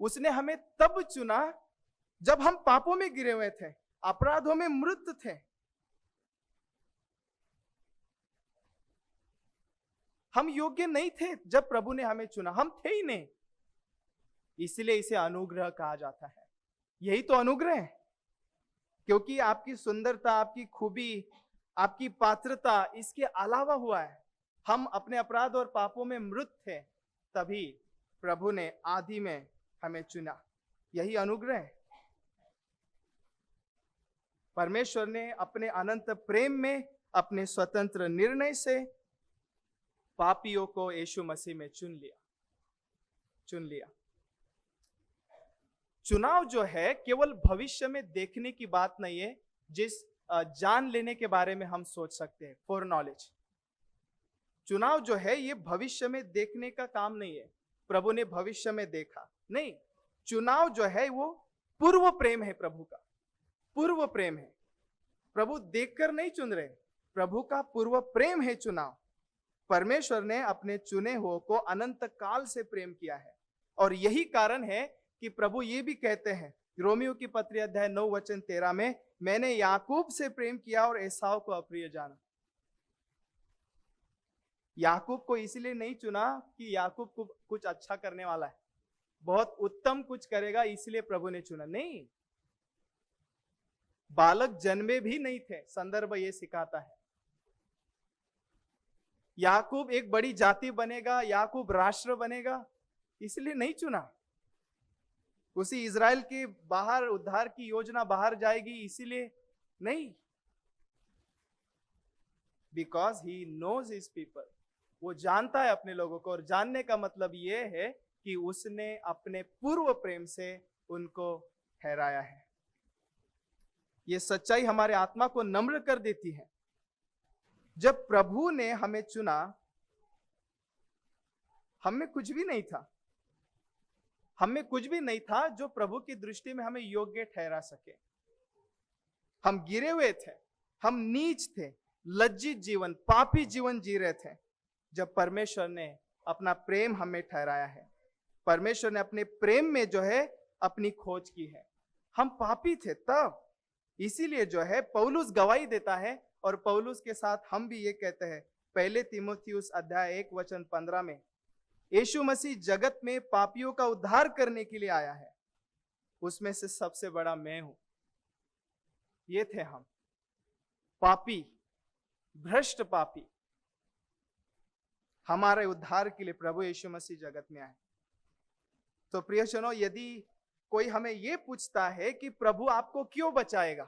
उसने हमें तब चुना जब हम पापों में गिरे हुए थे, अपराधों में मृत थे। हम योग्य नहीं थे जब प्रभु ने हमें चुना, हम थे ही नहीं। इसलिए इसे अनुग्रह कहा जाता है। यही तो अनुग्रह है, क्योंकि आपकी सुंदरता, आपकी खूबी, आपकी पात्रता इसके अलावा हुआ है। हम अपने अपराध और पापों में मृत थे, तभी प्रभु ने आदि में हमें चुना। यही अनुग्रह है। परमेश्वर ने अपने अनंत प्रेम में, अपने स्वतंत्र निर्णय से पापियों को यीशु मसीह में चुन लिया। चुनाव जो है केवल भविष्य में देखने की बात नहीं है, जिस जान लेने के बारे में हम सोच सकते हैं, फॉर नॉलेज। चुनाव जो है ये भविष्य में देखने का काम नहीं है, प्रभु ने भविष्य में देखा नहीं। चुनाव जो है वो पूर्व प्रेम है, प्रभु का पूर्व प्रेम है। प्रभु देखकर नहीं चुन रहे, प्रभु का पूर्व प्रेम है चुनाव। परमेश्वर ने अपने चुने हुए को अनंत काल से प्रेम किया है, और यही कारण है कि प्रभु ये भी कहते हैं रोमियो की पत्री अध्याय 9 वचन 13 में, मैंने याकूब से प्रेम किया और एसाव को अप्रिय जाना। याकूब को इसलिए नहीं चुना कि याकूब को कुछ अच्छा करने वाला है, बहुत उत्तम कुछ करेगा, इसलिए प्रभु ने चुना। नहीं, बालक जन्मे भी नहीं थे, संदर्भ ये सिखाता है। याकूब एक बड़ी जाति बनेगा, याकूब राष्ट्र बनेगा, इसलिए नहीं चुना। उसी इज़राइल के बाहर उद्धार की योजना बाहर जाएगी, इसीलिए नहीं। Because he knows his people, वो जानता है अपने लोगों को, और जानने का मतलब ये है कि उसने अपने पूर्व प्रेम से उनको ठहराया है। ये सच्चाई हमारे आत्मा को नम्र कर देती है। जब प्रभु ने हमें चुना, हमें कुछ भी नहीं था, हमें कुछ भी नहीं था जो प्रभु की दृष्टि में हमें योग्य ठहरा सके। हम गिरे हुए थे, हम नीच थे, लज्जित जीवन, पापी जीवन जी रहे थे। जब परमेश्वर ने अपना प्रेम हमें ठहराया है, परमेश्वर ने अपने प्रेम में जो है अपनी खोज की है। हम पापी थे तब, इसीलिए जो है पौलुस गवाही देता है, और पौलुस के साथ हम भी ये कहते हैं, पहले तीमुथियुस अध्याय 1 वचन 15 में, यीशु मसीह जगत में पापियों का उद्धार करने के लिए आया है, उसमें से सबसे बड़ा मैं हूं। ये थे हम, पापी, भ्रष्ट पापी। हमारे उद्धार के लिए प्रभु यीशु मसीह जगत में आए। तो प्रियजनों, यदि कोई हमें यह पूछता है कि प्रभु आपको क्यों बचाएगा,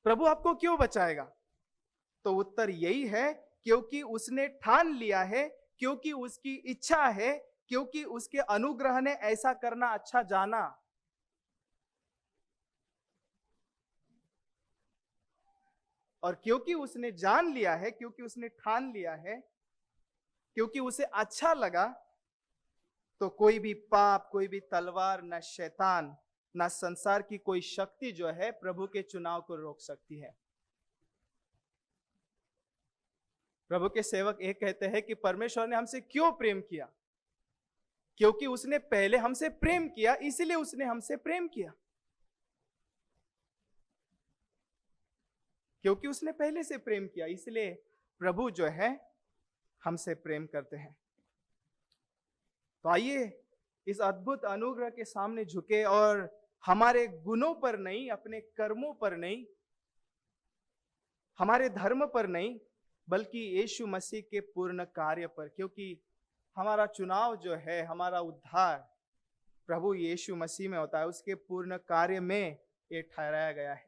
प्रभु आपको क्यों बचाएगा, तो उत्तर यही है, क्योंकि उसने ठान लिया है, क्योंकि उसकी इच्छा है, क्योंकि उसके अनुग्रह ने ऐसा करना अच्छा जाना। और क्योंकि उसने जान लिया है, क्योंकि उसने ठान लिया है, क्योंकि उसे अच्छा लगा, तो कोई भी पाप, कोई भी तलवार, न शैतान, न संसार की कोई शक्ति जो है प्रभु के चुनाव को रोक सकती है। प्रभु के सेवक ये कहते हैं कि परमेश्वर ने हमसे क्यों प्रेम किया, क्योंकि उसने पहले हमसे प्रेम किया, इसलिए उसने हमसे प्रेम किया, क्योंकि उसने पहले से प्रेम किया, इसलिए प्रभु जो है हमसे प्रेम करते हैं। तो आइए इस अद्भुत अनुग्रह के सामने झुके और हमारे गुणों पर नहीं, अपने कर्मों पर नहीं, हमारे धर्म पर नहीं, बल्कि यीशु मसीह के पूर्ण कार्य पर, क्योंकि हमारा चुनाव जो है, हमारा उद्धार प्रभु यीशु मसीह में होता है, उसके पूर्ण कार्य में ये ठहराया गया है।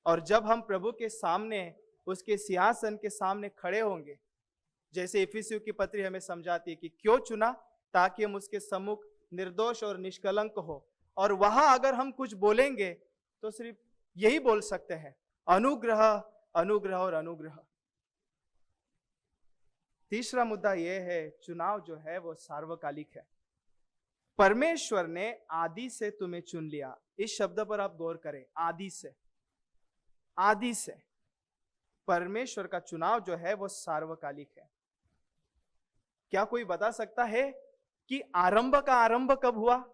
और जब हम प्रभु के सामने, उसके सिंहासन के सामने खड़े होंगे, जैसे इफिसियों की पत्री हमें समझाती है कि क्यों चुना, ताकि हम उसके सम्मुख निर्दोष और निष्कलंक हो। और वहां अगर हम कुछ बोलेंगे तो सिर्फ यही बोल सकते हैं, अनुग्रह, अनुग्रह और अनुग्रह। तीसरा मुद्दा यह है, चुनाव जो है वो सार्वकालिक है। परमेश्वर ने आदि से तुम्हें चुन लिया। इस शब्द पर आप गौर करें, आदि से, आदि से। परमेश्वर का चुनाव जो है वो सार्वकालिक है। क्या कोई बता सकता है कि आरंभ का आरंभ कब हुआ?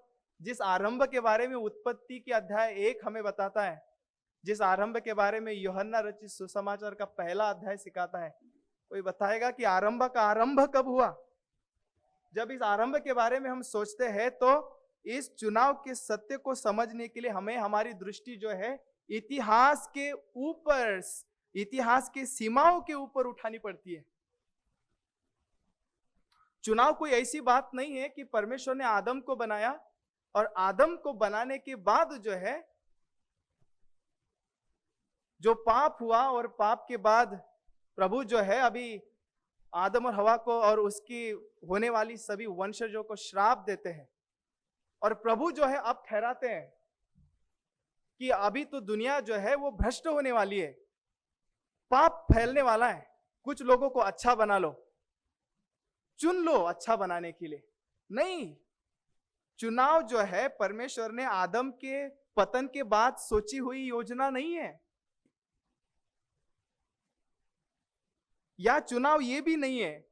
जिस आरंभ के बारे में उत्पत्ति के अध्याय 1 हमें बताता है, जिस आरंभ के बारे में यूहन्ना रचित सुसमाचार का पहला अध्याय सिखाता है, कोई बताएगा कि आरंभ का आरंभ कब हुआ? जब इस आरंभ के बारे में हम सोचते हैं तो इस चुनाव के सत्य को समझने के लिए हमें हमारी दृष्टि जो है इतिहास के ऊपर, इतिहास की सीमाओं के ऊपर उठानी पड़ती है। चुनाव कोई ऐसी बात नहीं है कि परमेश्वर ने आदम को बनाया और आदम को बनाने के बाद जो है, जो पाप हुआ और पाप के बाद प्रभु जो है अभी आदम और हवा को और उसकी होने वाली सभी वंशजों को श्राप देते हैं। और प्रभु जो है अब ठहराते हैं कि अभी तो दुनिया जो है वो भ्रष्ट होने वाली है, पाप फैलने वाला है, कुछ लोगों को अच्छा बना लो, चुन लो अच्छा बनाने के लिए। नहीं, चुनाव जो है परमेश्वर ने आदम के पतन के बाद सोची हुई योजना नहीं है। या चुनाव ये भी नहीं है,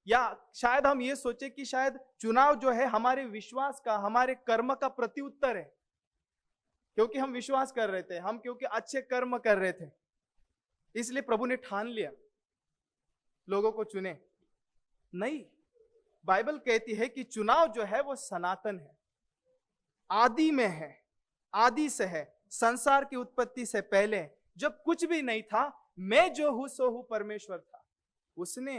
या शायद हम ये सोचे कि शायद चुनाव जो है हमारे विश्वास का, हमारे कर्म का प्रत्युत्तर है, क्योंकि हम विश्वास कर रहे थे, हम क्योंकि अच्छे कर्म कर रहे थे, इसलिए प्रभु ने ठान लिया लोगों को चुने। नहीं, बाइबल कहती है कि चुनाव जो है वो सनातन है, आदि में है, आदि से है। संसार की उत्पत्ति से पहले जब कुछ भी नहीं था, मैं जो हूं सो हूं परमेश्वर था। उसने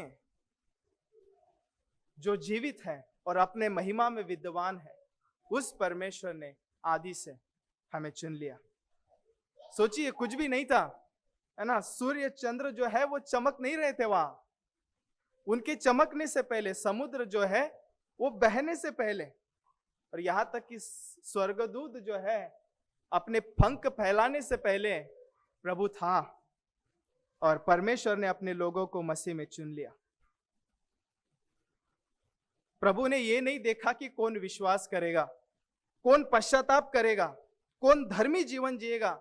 जो जीवित है और अपने महिमा में विद्वान है, उस परमेश्वर ने आदि से हमें चुन लिया। सोचिए, कुछ भी नहीं था, है ना, सूर्य चंद्र जो है वो चमक नहीं रहे थे वहां। उनके चमकने से पहले, समुद्र जो है वो बहने से पहले, और यहां तक कि स्वर्गदूत जो है अपने पंख फैलाने से पहले प्रभु था, और परमेश्वर ने अपने लोगों को मसीह में चुन लिया। प्रभु ने यह नहीं देखा कि कौन विश्वास करेगा, कौन पश्चाताप करेगा, कौन धर्मी जीवन जिएगा,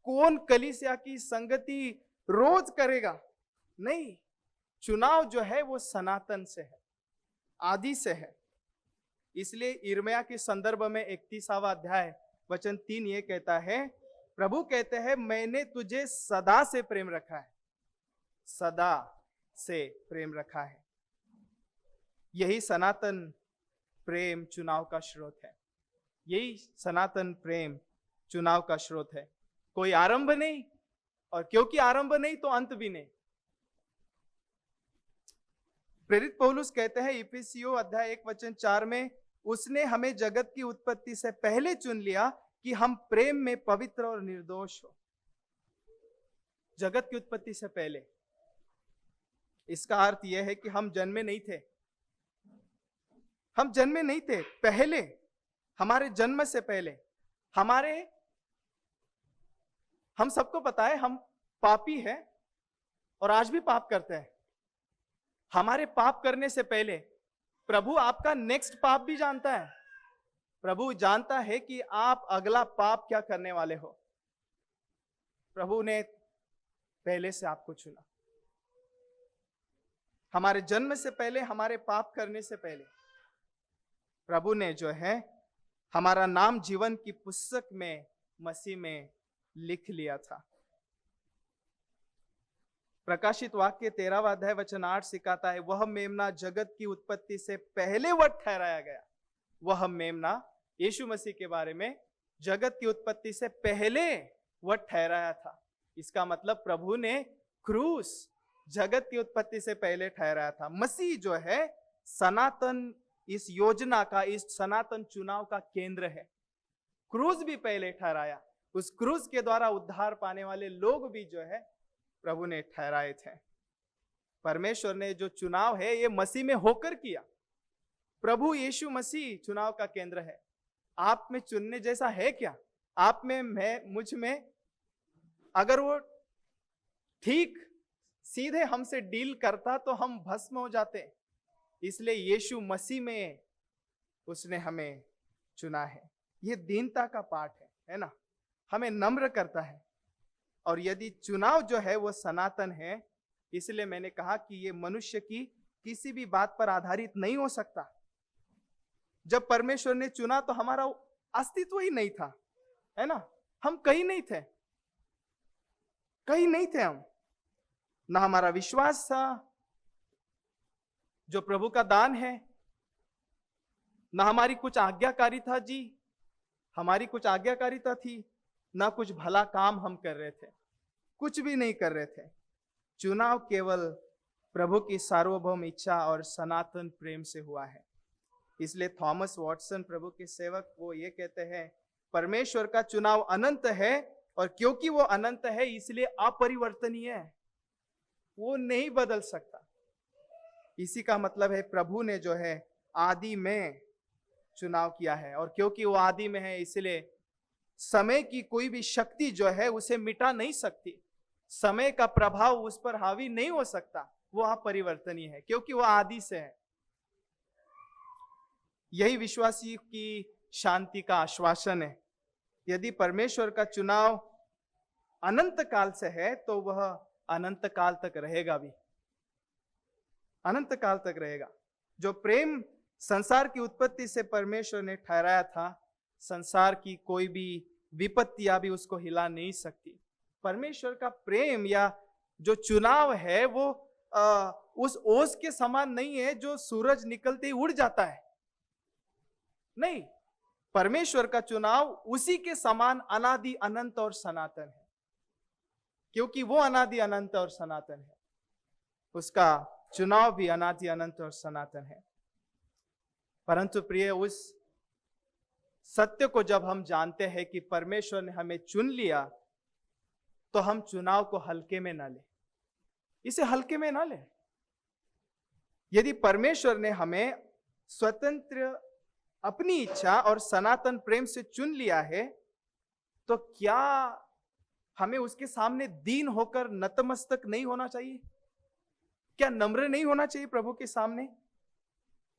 कौन कलीसिया की संगति रोज करेगा। नहीं, चुनाव जो है वो सनातन से है, आदि से है। इसलिए यिर्मयाह के संदर्भ में 31वां अध्याय वचन 3 ये कहता है प्रभु कहते हैं मैंने तुझे सदा से प्रेम रखा है, सदा से प्रेम रखा है। यही सनातन प्रेम चुनाव का स्रोत है, यही सनातन प्रेम चुनाव का स्रोत है। कोई आरंभ नहीं, और क्योंकि आरंभ नहीं तो अंत भी नहीं। प्रेरित पौलुस कहते हैं इफिसियों अध्याय 1:4 में, उसने हमें जगत की उत्पत्ति से पहले चुन लिया कि हम प्रेम में पवित्र और निर्दोष हो। जगत की उत्पत्ति से पहले, इसका अर्थ यह है कि हम जन्मे नहीं थे, हम जन्मे नहीं थे। पहले, हमारे जन्म से पहले, हम सबको पता है हम पापी हैं और आज भी पाप करते हैं। हमारे पाप करने से पहले प्रभु आपका नेक्स्ट पाप भी जानता है। प्रभु जानता है कि आप अगला पाप क्या करने वाले हो। प्रभु ने पहले से आपको चुना, हमारे जन्म से पहले, हमारे पाप करने से पहले प्रभु ने जो है हमारा नाम जीवन की पुस्तक में मसीह में लिख लिया था। प्रकाशित वाक्य 13वां अध्याय वचन 8 सिखाता है, वह मेमना जगत की उत्पत्ति से पहले वट ठहराया गया। वह मेमना यीशु मसीह के बारे में जगत की उत्पत्ति से पहले वट ठहराया था। इसका मतलब प्रभु ने क्रूस जगत की उत्पत्ति से पहले ठहराया था। मसीह जो है सनातन, इस योजना का, इस सनातन चुनाव का केंद्र है। क्रूस भी पहले ठहराया, उस क्रूस के द्वारा उद्धार पाने वाले लोग भी जो है प्रभु ने ठहराए थे। परमेश्वर ने जो चुनाव है ये मसीह में होकर किया। प्रभु यीशु मसीह चुनाव का केंद्र है। आप में चुनने जैसा है क्या? आप में, मैं, मुझ में, अगर वो ठीक सीधे हमसे डील करता तो हम भस्म हो जाते। इसलिए यीशु मसीह में उसने हमें चुना है। ये दीनता का पाठ है ना, हमें नम्र करता है। और यदि चुनाव जो है वो सनातन है, इसलिए मैंने कहा कि ये मनुष्य की किसी भी बात पर आधारित नहीं हो सकता। जब परमेश्वर ने चुना तो हमारा अस्तित्व ही नहीं था, है ना, हम कहीं नहीं थे, कहीं नहीं थे हम, ना हमारा विश्वास था जो प्रभु का दान है, ना हमारी कुछ आज्ञाकारिता जी, हमारी कुछ आज्ञाकारिता थी, ना कुछ भला काम हम कर रहे थे, कुछ भी नहीं कर रहे थे। चुनाव केवल प्रभु की सार्वभौम इच्छा और सनातन प्रेम से हुआ है। इसलिए थॉमस वॉटसन प्रभु के सेवक वो ये कहते हैं, परमेश्वर का चुनाव अनंत है और क्योंकि वो अनंत है इसलिए अपरिवर्तनीय है, वो नहीं बदल सकता। इसी का मतलब है प्रभु ने जो है आदि में चुनाव किया है, और क्योंकि वो आदि में है इसलिए समय की कोई भी शक्ति जो है उसे मिटा नहीं सकती। समय का प्रभाव उस पर हावी नहीं हो सकता, वो अपरिवर्तनीय है क्योंकि वो आदि से है। यही विश्वासी की शांति का आश्वासन है। यदि परमेश्वर का चुनाव अनंत काल से है तो वह अनंत काल तक रहेगा भी, अनंत काल तक रहेगा। जो प्रेम संसार की उत्पत्ति से परमेश्वर ने ठहराया था, संसार की कोई भी विपत्तियां भी उसको हिला नहीं सकती। परमेश्वर का प्रेम या जो चुनाव है वो उस ओस के समान नहीं है जो सूरज निकलते ही उड़ जाता है। नहीं, परमेश्वर का चुनाव उसी के समान अनादि अनंत और सनातन है, क्योंकि वो अनादि अनंत और सनातन है, उसका चुनाव भी अनादि अनंत और सनातन है। परंतु प्रिय, उस सत्य को जब हम जानते हैं कि परमेश्वर ने हमें चुन लिया, तो हम चुनाव को हल्के में ना ले, इसे हल्के में ना ले। यदि परमेश्वर ने हमें स्वतंत्र अपनी इच्छा और सनातन प्रेम से चुन लिया है, तो क्या हमें उसके सामने दीन होकर नतमस्तक नहीं होना चाहिए? क्या नम्र नहीं होना चाहिए प्रभु के सामने?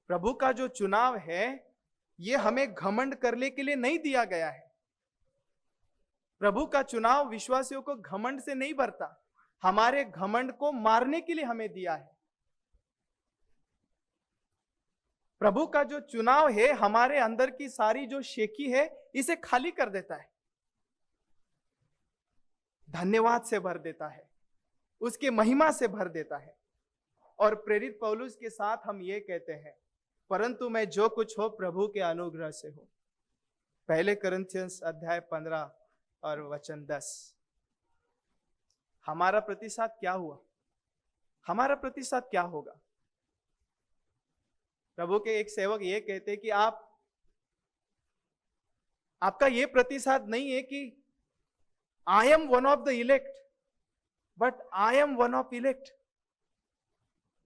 प्रभु का जो चुनाव है ये हमें घमंड करने के लिए नहीं दिया गया है। प्रभु का चुनाव विश्वासियों को घमंड से नहीं भरता, हमारे घमंड को मारने के लिए हमें दिया है। प्रभु का जो चुनाव है हमारे अंदर की सारी जो शेखी है इसे खाली कर देता है। धन्यवाद से भर देता है, उसके महिमा से भर देता है। और प्रेरित पौलुस के साथ हम ये कहते हैं, परंतु मैं जो कुछ हो प्रभु के अनुग्रह से हो। पहले कुरिन्थियंस अध्याय 15 और वचन 10। हमारा प्रतिसाद क्या हुआ? हमारा प्रतिसाद क्या होगा? प्रभु के एक सेवक ये कहते कि आपका ये प्रतिसाद नहीं है कि I am one of the elect, but I am one of elect.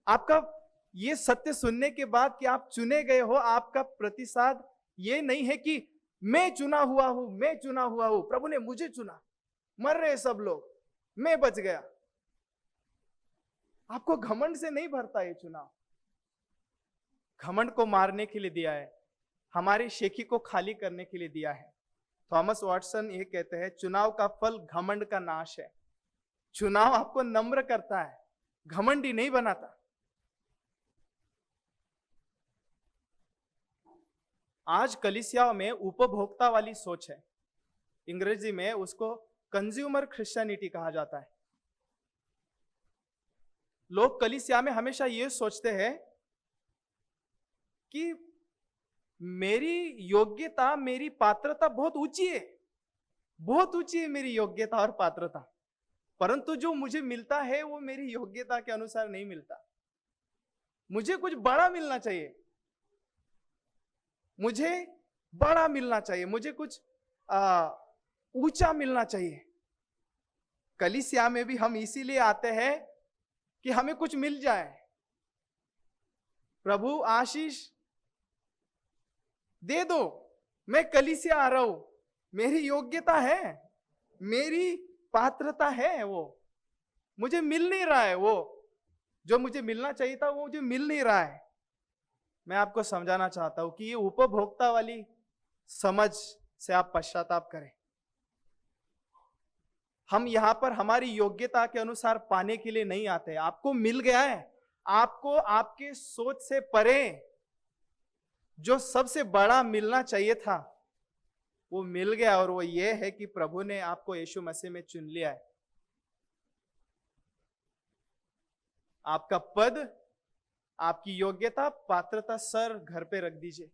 आपका ये सत्य सुनने के बाद कि आप चुने गए हो, आपका प्रतिसाद ये नहीं है कि मैं चुना हुआ हूं, मैं चुना हुआ हूं, प्रभु ने मुझे चुना, मर रहे सब लोग, मैं बच गया। आपको घमंड से नहीं भरता ये चुनाव। घमंड को मारने के लिए दिया है, हमारी शेखी को खाली करने के लिए दिया है। थॉमस वॉटसन ये कहते हैं, चुनाव का फल घमंड का नाश है। चुनाव आपको नम्र करता है, घमंडी नहीं बनाता। आज कलीसियाओं में उपभोक्ता वाली सोच है, अंग्रेजी में उसको कंज्यूमर क्रिश्चियनिटी कहा जाता है। लोग कलीसिया में हमेशा ये सोचते हैं कि मेरी योग्यता, मेरी पात्रता बहुत ऊंची है, बहुत ऊंची है मेरी योग्यता और पात्रता, परंतु जो मुझे मिलता है वो मेरी योग्यता के अनुसार नहीं मिलता। मुझे कुछ बड़ा मिलना चाहिए, मुझे बड़ा मिलना चाहिए, मुझे कुछ ऊंचा मिलना चाहिए। कलीसिया में भी हम इसीलिए आते हैं कि हमें कुछ मिल जाए। प्रभु आशीष दे दो, मैं कलीसिया आ रहा हूं, मेरी योग्यता है, मेरी पात्रता है, वो मुझे मिल नहीं रहा है, वो जो मुझे मिलना चाहिए था वो मुझे मिल नहीं रहा है। मैं आपको समझाना चाहता हूं कि ये उपभोक्ता वाली समझ से आप पश्चाताप करें। हम यहां पर हमारी योग्यता के अनुसार पाने के लिए नहीं आते। आपको मिल गया है, आपको आपके सोच से परे जो सबसे बड़ा मिलना चाहिए था वो मिल गया, और वो ये है कि प्रभु ने आपको यीशु मसीह में चुन लिया है। आपका पद, आपकी योग्यता, पात्रता सर घर पे रख दीजिए।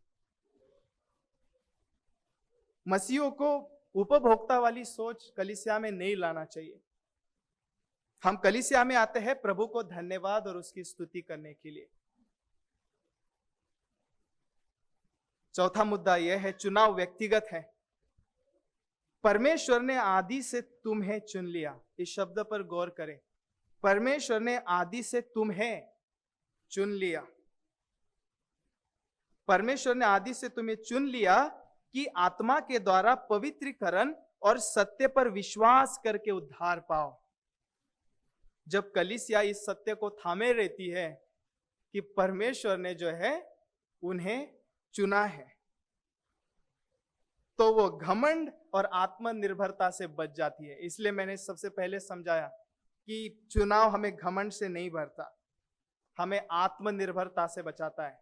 मसीहों को उपभोक्ता वाली सोच कलीसिया में नहीं लाना चाहिए। हम कलीसिया में आते हैं प्रभु को धन्यवाद और उसकी स्तुति करने के लिए। चौथा मुद्दा यह है, चुनाव व्यक्तिगत है। परमेश्वर ने आदि से तुम्हें चुन लिया। इस शब्द पर गौर करें, परमेश्वर ने आदि से तुम्हें चुन लिया। परमेश्वर ने आदि से तुम्हें चुन लिया कि आत्मा के द्वारा पवित्रीकरण और सत्य पर विश्वास करके उद्धार पाओ। जब कलीसिया इस सत्य को थामे रहती है कि परमेश्वर ने जो है उन्हें चुना है, तो वो घमंड और आत्मनिर्भरता से बच जाती है। इसलिए मैंने सबसे पहले समझाया कि चुनाव हमें घमंड से नहीं भरता, हमें आत्मनिर्भरता से बचाता है,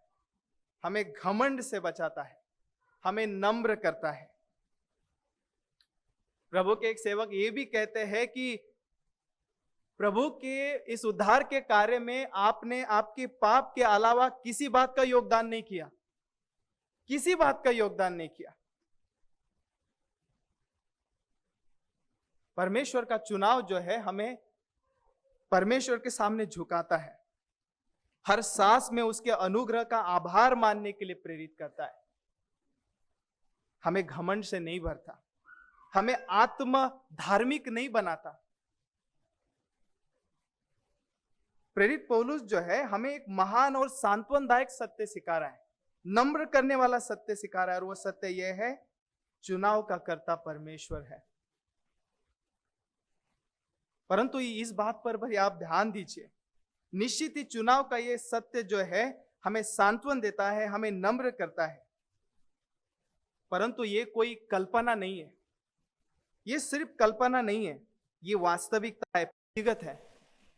हमें घमंड से बचाता है, हमें नम्र करता है। प्रभु के एक सेवक ये भी कहते हैं कि प्रभु के इस उद्धार के कार्य में आपने आपके पाप के अलावा किसी बात का योगदान नहीं किया, किसी बात का योगदान नहीं किया। परमेश्वर का चुनाव जो है हमें परमेश्वर के सामने झुकाता है, हर सांस में उसके अनुग्रह का आभार मानने के लिए प्रेरित करता है, हमें घमंड से नहीं भरता, हमें आत्म धार्मिक नहीं बनाता। प्रेरित पौलुस जो है हमें एक महान और सांत्वनदायक सत्य सिखा रहा है, नम्र करने वाला सत्य सिखा रहा है, और वो सत्य यह है, चुनाव का कर्ता परमेश्वर है। परंतु इस बात पर भी आप ध्यान दीजिए, निश्चित ही चुनाव का ये सत्य जो है हमें सांत्वन देता है, हमें नम्र करता है, परंतु ये कोई कल्पना नहीं है, ये सिर्फ कल्पना नहीं है, ये वास्तविकता है, व्यक्तिगत है।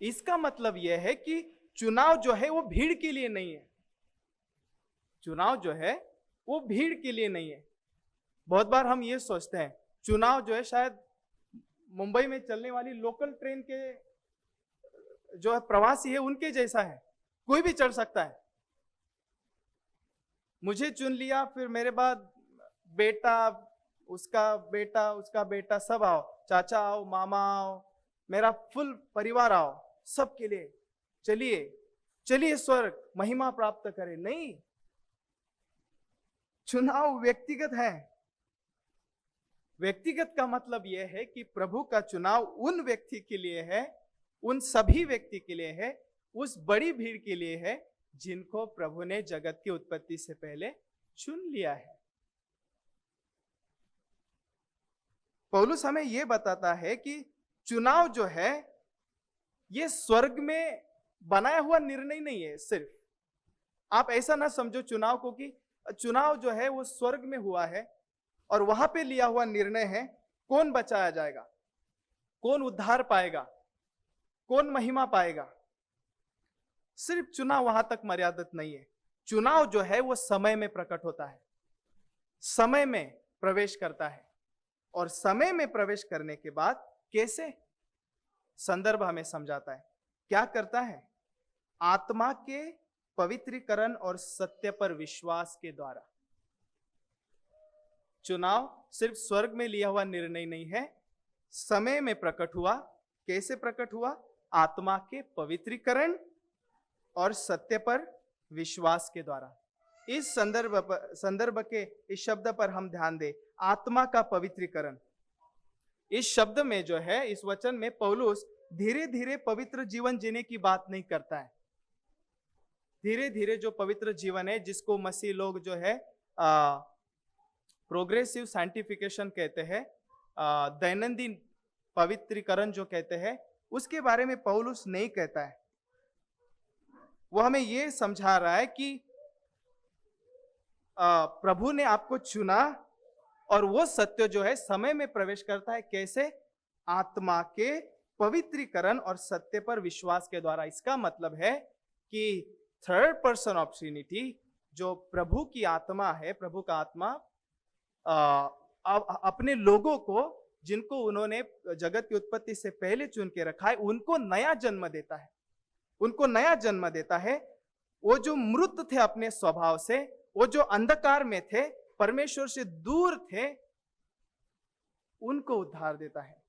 इसका मतलब यह है कि चुनाव जो है वो भीड़ के लिए नहीं है, चुनाव जो है वो भीड़ के लिए नहीं है। बहुत बार हम ये सोचते हैं चुनाव जो है शायद मुंबई में चलने वाली लोकल ट्रेन के जो प्रवासी है उनके जैसा है, कोई भी चढ़ सकता है। मुझे चुन लिया, फिर मेरे बाद बेटा, उसका बेटा सब आओ, चाचा आओ, मामा आओ, मेरा फुल परिवार आओ, सबके लिए चलिए चलिए स्वर्ग महिमा प्राप्त करें। नहीं, चुनाव व्यक्तिगत है। व्यक्तिगत का मतलब यह है कि प्रभु का चुनाव उन व्यक्ति के लिए है, उन सभी व्यक्ति के लिए है, उस बड़ी भीड़ के लिए है जिनको प्रभु ने जगत की उत्पत्ति से पहले चुन लिया है। पौलुस हमें यह बताता है कि चुनाव जो है यह स्वर्ग में बनाया हुआ निर्णय नहीं है। सिर्फ आप ऐसा ना समझो चुनाव को कि चुनाव जो है वो स्वर्ग में हुआ है और वहां पे लिया हुआ निर्णय है कौन बचाया जाएगा, कौन उद्धार पाएगा, कौन महिमा पाएगा। सिर्फ चुनाव वहां तक मर्यादित नहीं है। चुनाव जो है वो समय में प्रकट होता है, समय में प्रवेश करता है। और समय में प्रवेश करने के बाद कैसे, संदर्भ हमें समझाता है। क्या करता है? आत्मा के पवित्रीकरण और सत्य पर विश्वास के द्वारा। चुनाव सिर्फ स्वर्ग में लिया हुआ निर्णय नहीं है, समय में प्रकट हुआ। कैसे प्रकट हुआ? आत्मा के पवित्रीकरण और सत्य पर विश्वास के द्वारा। इस संदर्भ के इस शब्द पर हम ध्यान दें, आत्मा का पवित्रीकरण। इस शब्द में जो है, इस वचन में पौलुस धीरे धीरे पवित्र जीवन जीने की बात नहीं करता है। धीरे धीरे जो पवित्र जीवन है, जिसको मसीह लोग जो है प्रोग्रेसिव सैंटिफिकेशन कहते हैं, दैनंदिन पवित्रीकरण जो कहते हैं, उसके बारे में पौलुस नहीं कहता है। वो हमें यह समझा रहा है कि प्रभु ने आपको चुना और वो सत्य जो है समय में प्रवेश करता है। कैसे? आत्मा के पवित्रीकरण और सत्य पर विश्वास के द्वारा। इसका मतलब है कि थर्ड पर्सन ऑफ ट्रिनिटी, जो प्रभु की आत्मा है, प्रभु का आत्मा अपने लोगों को, जिनको उन्होंने जगत की उत्पत्ति से पहले चुन के रखा है, उनको नया जन्म देता है। उनको नया जन्म देता है। वो जो मृत थे अपने स्वभाव से, वो जो अंधकार में थे, परमेश्वर से दूर थे, उनको उद्धार देता है।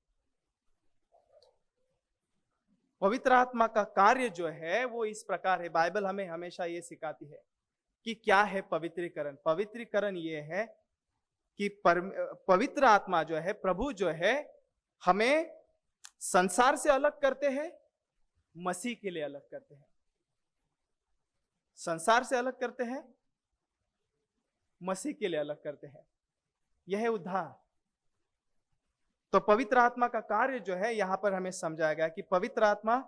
पवित्र आत्मा का कार्य जो है वो इस प्रकार है। बाइबल हमें हमेशा ये सिखाती है कि क्या है पवित्रीकरण। पवित्रीकरण ये है कि पवित्र आत्मा जो है, प्रभु जो है, हमें संसार से अलग करते हैं, मसीह के लिए अलग करते हैं। संसार से अलग करते हैं, मसीह के लिए अलग करते हैं। यह है उद्धार। तो पवित्र आत्मा का कार्य जो है यहां पर हमें समझाया गया कि पवित्र आत्मा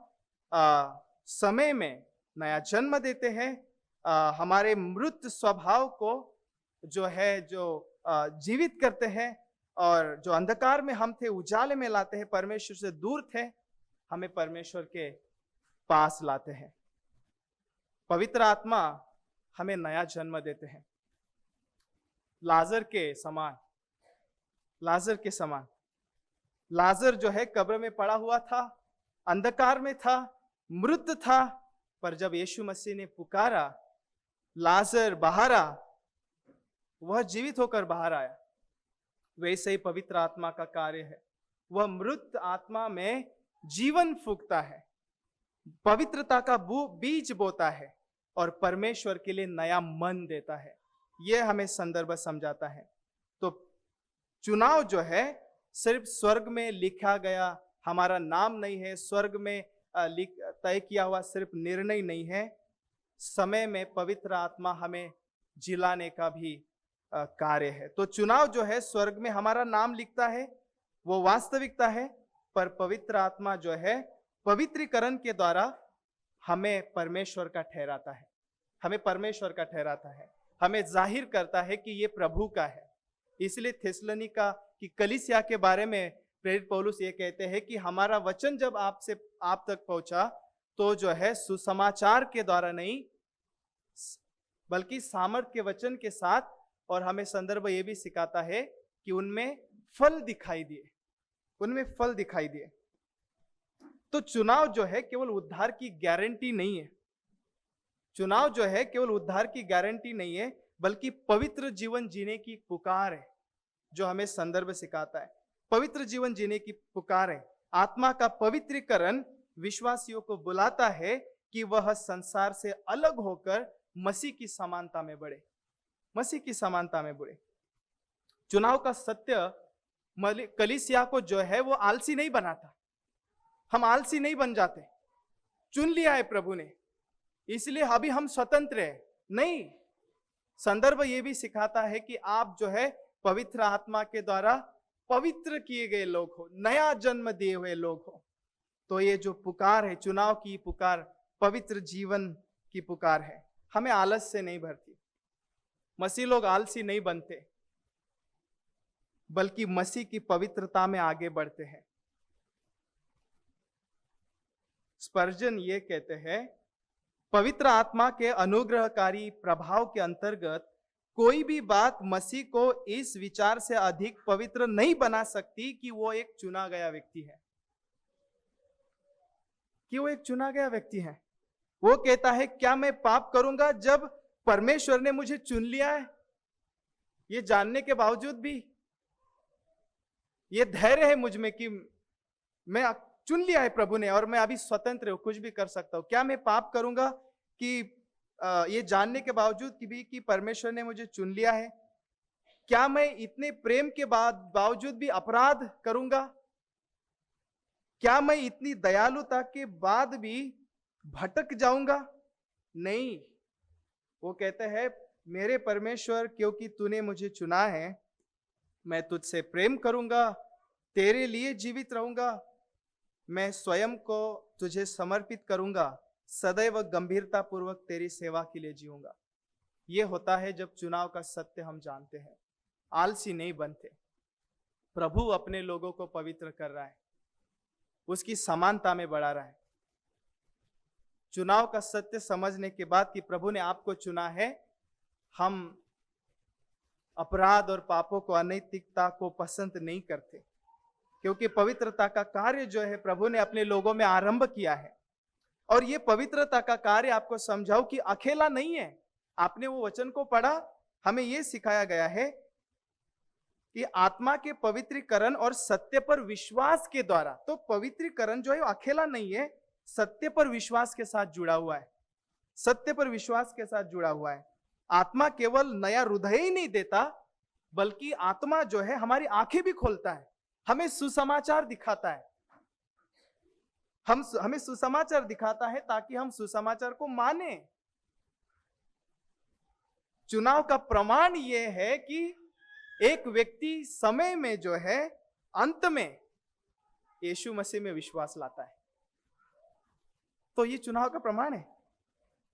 समय में नया जन्म देते हैं, हमारे मृत स्वभाव को जो है जीवित करते हैं, और जो अंधकार में हम थे उजाले में लाते हैं, परमेश्वर से दूर थे हमें परमेश्वर के पास लाते हैं। पवित्र आत्मा हमें नया जन्म देते हैं। लाजर के समान, लाजर जो है कब्र में पड़ा हुआ था, अंधकार में था, मृत था, पर जब यीशु मसीह ने पुकारा, लाजर बाहर आ, वह जीवित होकर बाहर आया। वैसे ही पवित्र आत्मा का कार्य है। वह मृत आत्मा में जीवन फूंकता है, पवित्रता का बीज बोता है और परमेश्वर के लिए नया मन देता है। यह हमें संदर्भ समझाता है। तो चुनाव जो है सिर्फ स्वर्ग में लिखा गया हमारा नाम नहीं है, स्वर्ग में तय किया हुआ सिर्फ निर्णय नहीं है। समय में पवित्र आत्मा हमें जिलाने का भी कार्य है। तो चुनाव जो है स्वर्ग में हमारा नाम लिखता है, वो वास्तविकता है, पर पवित्र आत्मा जो है पवित्रीकरण के द्वारा हमें परमेश्वर का ठहराता है, हमें परमेश्वर का ठहराता है, हमें जाहिर करता है कि ये प्रभु का है। इसलिए थिस्सलुनीका की कलीसिया के बारे में प्रेरित पौलुस ये कहते हैं कि हमारा वचन जब आप तक पहुंचा तो जो है सुसमाचार के द्वारा नहीं, बल्कि सामर्थ के वचन के साथ, और हमें संदर्भ ये भी सिखाता है कि उनमें फल दिखाई दिए। उनमें फल दिखाई दिए। तो चुनाव जो है केवल उद्धार की गारंटी नहीं है। चुनाव जो है केवल उद्धार की गारंटी नहीं है, बल्कि पवित्र जीवन जीने की पुकार है, जो हमें संदर्भ सिखाता है। पवित्र जीवन जीने की पुकार है। आत्मा का पवित्रीकरण विश्वासियों को बुलाता है कि वह संसार से अलग होकर मसीह की समानता में बढ़े, मसीह की समानता में बढ़े। चुनाव का सत्य कलीसिया को जो है वो आलसी नहीं बनाता। हम आलसी नहीं बन जाते। चुन लिया है प्रभु ने, इसलिए अभी हम स्वतंत्र हैं, नहीं। संदर्भ ये भी सिखाता है कि आप जो है पवित्र आत्मा के द्वारा पवित्र किए गए लोग हो, नया जन्म दिए हुए लोग हो। तो ये जो पुकार है, चुनाव की पुकार, पवित्र जीवन की पुकार है, हमें आलस से नहीं भरती। मसीह लोग आलसी नहीं बनते, बल्कि मसीह की पवित्रता में आगे बढ़ते हैं। स्पर्जन ये कहते हैं, पवित्र आत्मा के अनुग्रहकारी प्रभाव के अंतर्गत कोई भी बात मसीह को इस विचार से अधिक पवित्र नहीं बना सकती कि वो एक चुना गया व्यक्ति है, कि वो एक चुना गया व्यक्ति है। वो कहता है, क्या मैं पाप करूंगा जब परमेश्वर ने मुझे चुन लिया है? ये जानने के बावजूद भी ये धैर्य है मुझ में कि मैं चुन लिया है प्रभु ने और मैं अभी स्वतंत्र हूं, कुछ भी कर सकता हूं। क्या मैं पाप करूंगा कि ये जानने के बावजूद भी कि परमेश्वर ने मुझे चुन लिया है? क्या मैं इतने प्रेम के बावजूद भी अपराध करूंगा? क्या मैं इतनी दयालुता के बाद भी भटक जाऊंगा? नहीं। वो कहते हैं, मेरे परमेश्वर, क्योंकि तूने मुझे चुना है, मैं तुझसे प्रेम करूंगा, तेरे लिए जीवित रहूंगा, मैं स्वयं को तुझे समर्पित करूंगा, सदैव गंभीरता पूर्वक तेरी सेवा के लिए जीऊंगा। यह होता है जब चुनाव का सत्य हम जानते हैं, आलसी नहीं बनते। प्रभु अपने लोगों को पवित्र कर रहा है, उसकी समानता में बढ़ा रहा है। चुनाव का सत्य समझने के बाद कि प्रभु ने आपको चुना है, हम अपराध और पापों को, अनैतिकता को पसंद नहीं करते, क्योंकि पवित्रता का कार्य जो है प्रभु ने अपने लोगों में आरंभ किया है। और ये पवित्रता का कार्य आपको समझाओ कि अकेला नहीं है। आपने वो वचन को पढ़ा, हमें यह सिखाया गया है कि आत्मा के पवित्रीकरण और सत्य पर विश्वास के द्वारा। तो पवित्रीकरण जो है अकेला नहीं है, सत्य पर विश्वास के साथ जुड़ा हुआ है, सत्य पर विश्वास के साथ जुड़ा हुआ है। आत्मा केवल नया हृदय ही नहीं देता, बल्कि आत्मा जो है हमारी आंखें भी खोलता है, हमें सुसमाचार दिखाता है। हमें सुसमाचार दिखाता है ताकि हम सुसमाचार को माने। चुनाव का प्रमाण यह है कि एक व्यक्ति समय में जो है अंत में यीशु मसीह में विश्वास लाता है, तो ये चुनाव का प्रमाण है।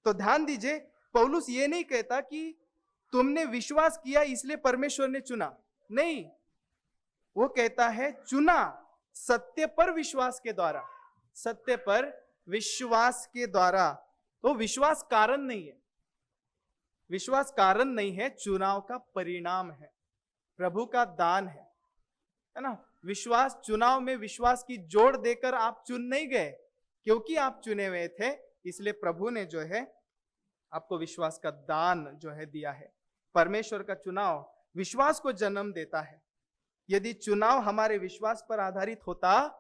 तो ध्यान दीजिए, पौलुस ये नहीं कहता कि तुमने विश्वास किया इसलिए परमेश्वर ने चुना, नहीं। वो कहता है चुना सत्य पर विश्वास के द्वारा, सत्य पर विश्वास के द्वारा। तो विश्वास कारण नहीं है, विश्वास कारण नहीं है, चुनाव का परिणाम है, प्रभु का दान है ना। विश्वास, चुनाव में विश्वास की जोड़ देकर आप चुन नहीं गए, क्योंकि आप चुने हुए थे, इसलिए प्रभु ने जो है आपको विश्वास का दान जो है दिया है। परमेश्वर का चुनाव विश्वास को जन्म देता है। यदि चुनाव हमारे विश्वास पर आधारित होता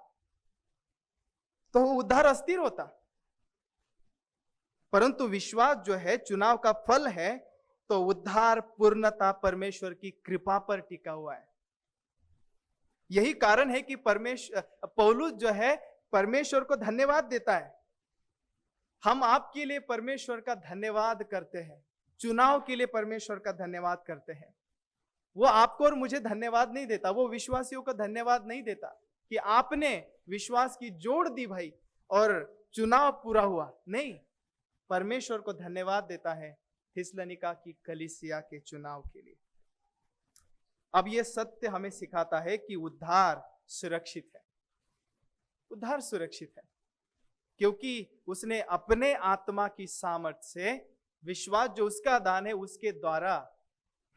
तो उद्धार अस्थिर होता, परंतु विश्वास जो है चुनाव का फल है, तो उद्धार पूर्णता परमेश्वर की कृपा पर टिका हुआ है। यही कारण है कि पौलुस जो है परमेश्वर को धन्यवाद देता है। हम आपके लिए परमेश्वर का धन्यवाद करते हैं, चुनाव के लिए परमेश्वर का धन्यवाद करते हैं। वो आपको और मुझे धन्यवाद नहीं देता, वो विश्वासियों को धन्यवाद नहीं देता कि आपने विश्वास की जोड़ दी भाई और चुनाव पूरा हुआ, नहीं। परमेश्वर को धन्यवाद देता है थिस्सलुनीका की कलीसिया के चुनाव के लिए। अब यह सत्य हमें सिखाता है कि उद्धार सुरक्षित है, उद्धार सुरक्षित है, क्योंकि उसने अपने आत्मा की सामर्थ्य से, विश्वास जो उसका दान है उसके द्वारा,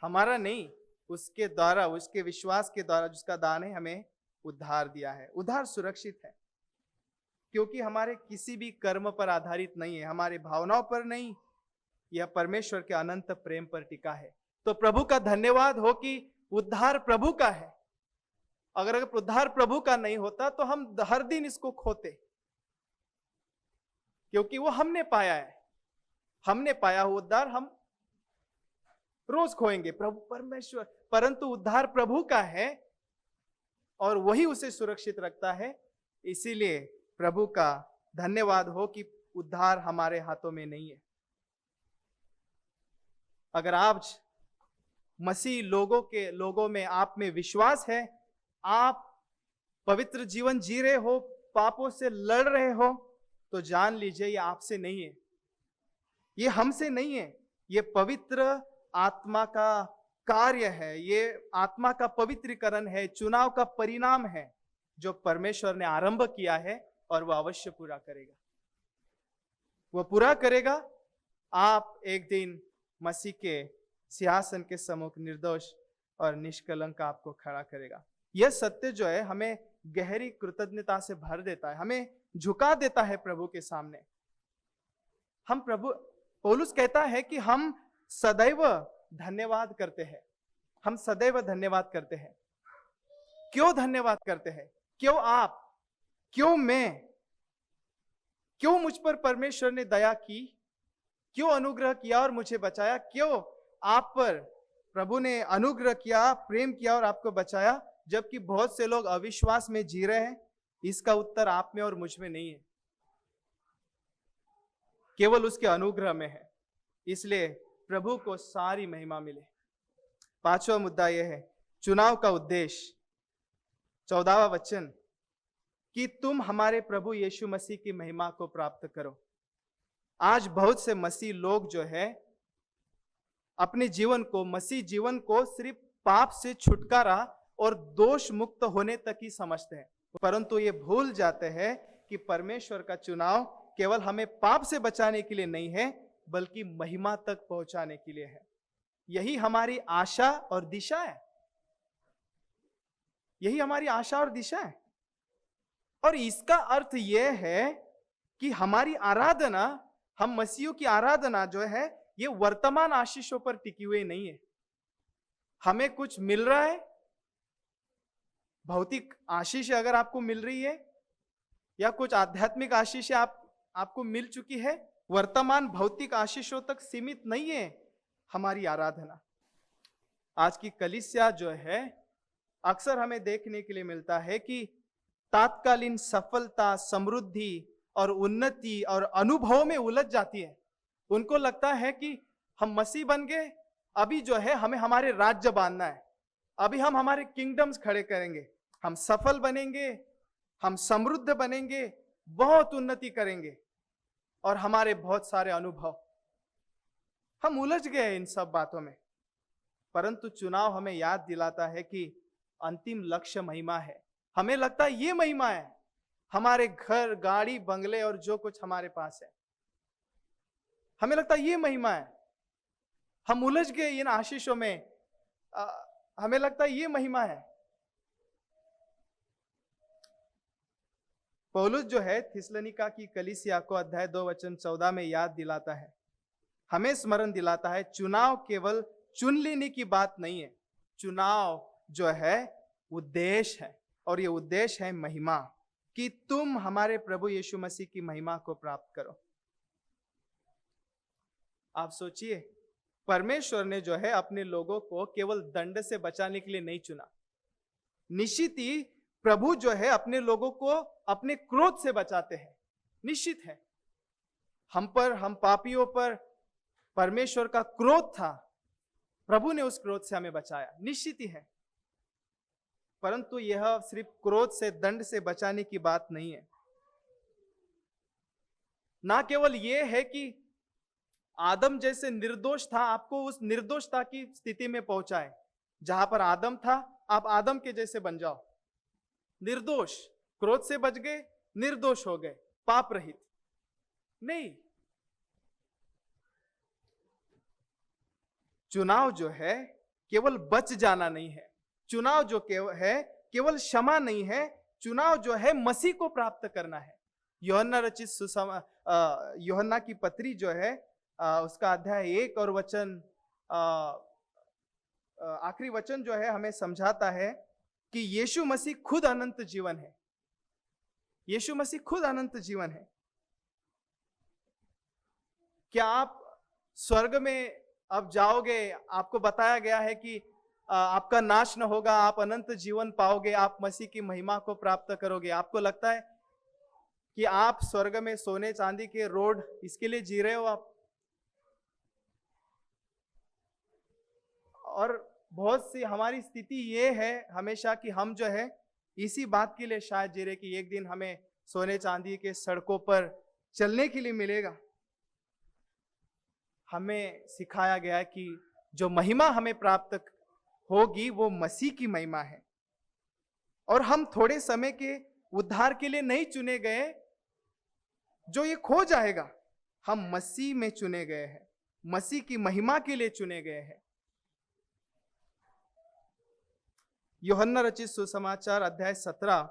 हमारा नहीं, उसके द्वारा, उसके विश्वास के द्वारा जिसका दान है, हमें उद्धार दिया है। उद्धार सुरक्षित है क्योंकि हमारे किसी भी कर्म पर आधारित नहीं है, हमारे भावनाओं पर नहीं, यह परमेश्वर के अनंत प्रेम पर टिका है। तो प्रभु का धन्यवाद हो कि उद्धार प्रभु का है। अगर उद्धार प्रभु का नहीं होता तो हम हर दिन इसको खोते, क्योंकि वो हमने पाया है। हमने पाया हुआ उद्धार हम रोज खोएंगे, प्रभु परमेश्वर, परंतु उद्धार प्रभु का है और वही उसे सुरक्षित रखता है। इसीलिए प्रभु का धन्यवाद हो कि उद्धार हमारे हाथों में नहीं है। अगर आज मसीह लोगों में आप में विश्वास है, आप पवित्र जीवन जी रहे हो, पापों से लड़ रहे हो, तो जान लीजिए ये आपसे नहीं है, ये हमसे नहीं है, ये पवित्र आत्मा का कार्य है, ये आत्मा का पवित्रीकरण है, चुनाव का परिणाम है जो परमेश्वर ने आरंभ किया है और वह अवश्य पूरा करेगा। वह पूरा करेगा। आप एक दिन मसीह के सिंहासन के सम्मुख निर्दोष और निष्कलंक आपको खड़ा करेगा। यह सत्य जो है हमें गहरी कृतज्ञता से भर देता है, हमें झुका देता है प्रभु के सामने। हम पौलुस कहता है कि हम सदैव धन्यवाद करते हैं। हम सदैव धन्यवाद करते हैं। क्यों धन्यवाद करते हैं? क्यों आप, क्यों मैं, क्यों मुझ पर परमेश्वर ने दया की, क्यों अनुग्रह किया और मुझे बचाया, क्यों आप पर प्रभु ने अनुग्रह किया, प्रेम किया और आपको बचाया, जबकि बहुत से लोग अविश्वास में जी रहे हैं? इसका उत्तर आप में और मुझ में नहीं है, केवल उसके अनुग्रह में है। इसलिए प्रभु को सारी महिमा मिले। पांचवा मुद्दा यह है, चुनाव का उद्देश्य। 14वां वचन, कि तुम हमारे प्रभु यीशु मसीह की महिमा को प्राप्त करो। आज बहुत से मसीह लोग जो है अपने जीवन को, मसीह जीवन को सिर्फ पाप से छुटकारा और दोष मुक्त होने तक ही समझते हैं, परंतु ये भूल जाते हैं कि परमेश्वर का चुनाव केवल हमें पाप से बचाने के लिए नहीं है, बल्कि महिमा तक पहुंचाने के लिए है। यही हमारी आशा और दिशा है। यही हमारी आशा और दिशा है। और इसका अर्थ यह है कि हमारी आराधना, हम मसीहों की आराधना जो है, ये वर्तमान आशीषों पर टिकी हुई नहीं है। हमें कुछ मिल रहा है, भौतिक आशीष अगर आपको मिल रही है, या कुछ आध्यात्मिक आशीष आपको मिल चुकी है, वर्तमान भौतिक आशीषों तक सीमित नहीं है हमारी आराधना। आज की कलीसिया जो है, अक्सर हमें देखने के लिए मिलता है कि तात्कालीन सफलता, समृद्धि और उन्नति और अनुभव में उलझ जाती है। उनको लगता है कि हम मसीह बन गए, अभी जो है हमें हमारे राज्य बांधना है, अभी हम हमारे किंगडम्स खड़े करेंगे, हम सफल बनेंगे, हम समृद्ध बनेंगे, बहुत उन्नति करेंगे और हमारे बहुत सारे अनुभव। हम उलझ गए इन सब बातों में। परंतु चुनाव हमें याद दिलाता है कि अंतिम लक्ष्य महिमा है। हमें लगता है ये महिमा है, हमारे घर, गाड़ी, बंगले और जो कुछ हमारे पास है, हमें लगता है ये महिमा है। हम उलझ गए इन आशीषों में, हमें लगता है ये महिमा है। पौलुस जो है थिस्सलुनीका की कलीसिया को अध्याय 2 वचन 14 में याद दिलाता है, हमें स्मरण दिलाता है, चुनाव केवल चुन लेने की बात नहीं है। चुनाव जो है उद्देश्य है, और ये उद्देश्य है महिमा, कि तुम हमारे प्रभु यीशु मसीह की महिमा को प्राप्त करो। आप सोचिए, परमेश्वर ने जो है अपने लोगों को केवल दंड से बचाने के लिए नहीं चुना। निश्चित ही प्रभु जो है अपने लोगों को अपने क्रोध से बचाते हैं, निश्चित है। हम पर, हम पापियों पर परमेश्वर का क्रोध था, प्रभु ने उस क्रोध से हमें बचाया, निश्चित ही है। परंतु यह सिर्फ क्रोध से, दंड से बचाने की बात नहीं है। ना केवल यह है कि आदम जैसे निर्दोष था, आपको उस निर्दोषता की स्थिति में पहुंचाए। जहां पर आदम था, आप आदम के जैसे बन जाओ, निर्दोष, क्रोध से बच गए, निर्दोष हो गए, पाप रहित। नहीं, चुनाव जो है केवल बच जाना नहीं है। चुनाव जो है केवल क्षमा नहीं है, चुनाव जो है मसीह को प्राप्त करना है। यूहन्ना रचित यूहन्ना की पत्री जो है उसका अध्याय 1 और वचन आखिरी वचन जो है हमें समझाता है कि यीशु मसीह खुद अनंत जीवन है। यीशु मसीह खुद अनंत जीवन है। क्या आप स्वर्ग में अब जाओगे, आपको बताया गया है कि आपका नाश न होगा, आप अनंत जीवन पाओगे, आप मसीह की महिमा को प्राप्त करोगे। आपको लगता है कि आप स्वर्ग में सोने चांदी के रोड इसके लिए जी रहे हो आप? और बहुत सी हमारी स्थिति ये है हमेशा कि हम जो है इसी बात के लिए शायद जी रहे कि एक दिन हमें सोने चांदी के सड़कों पर चलने के लिए मिलेगा। हमें सिखाया गया है कि जो महिमा हमें प्राप्त होगी वो मसीह की महिमा है। और हम थोड़े समय के उद्धार के लिए नहीं चुने गए जो ये खो जाएगा। हम मसीह में चुने गए हैं, मसीह की महिमा के लिए चुने गए हैं। यूहन्ना रचित सुसमाचार अध्याय 17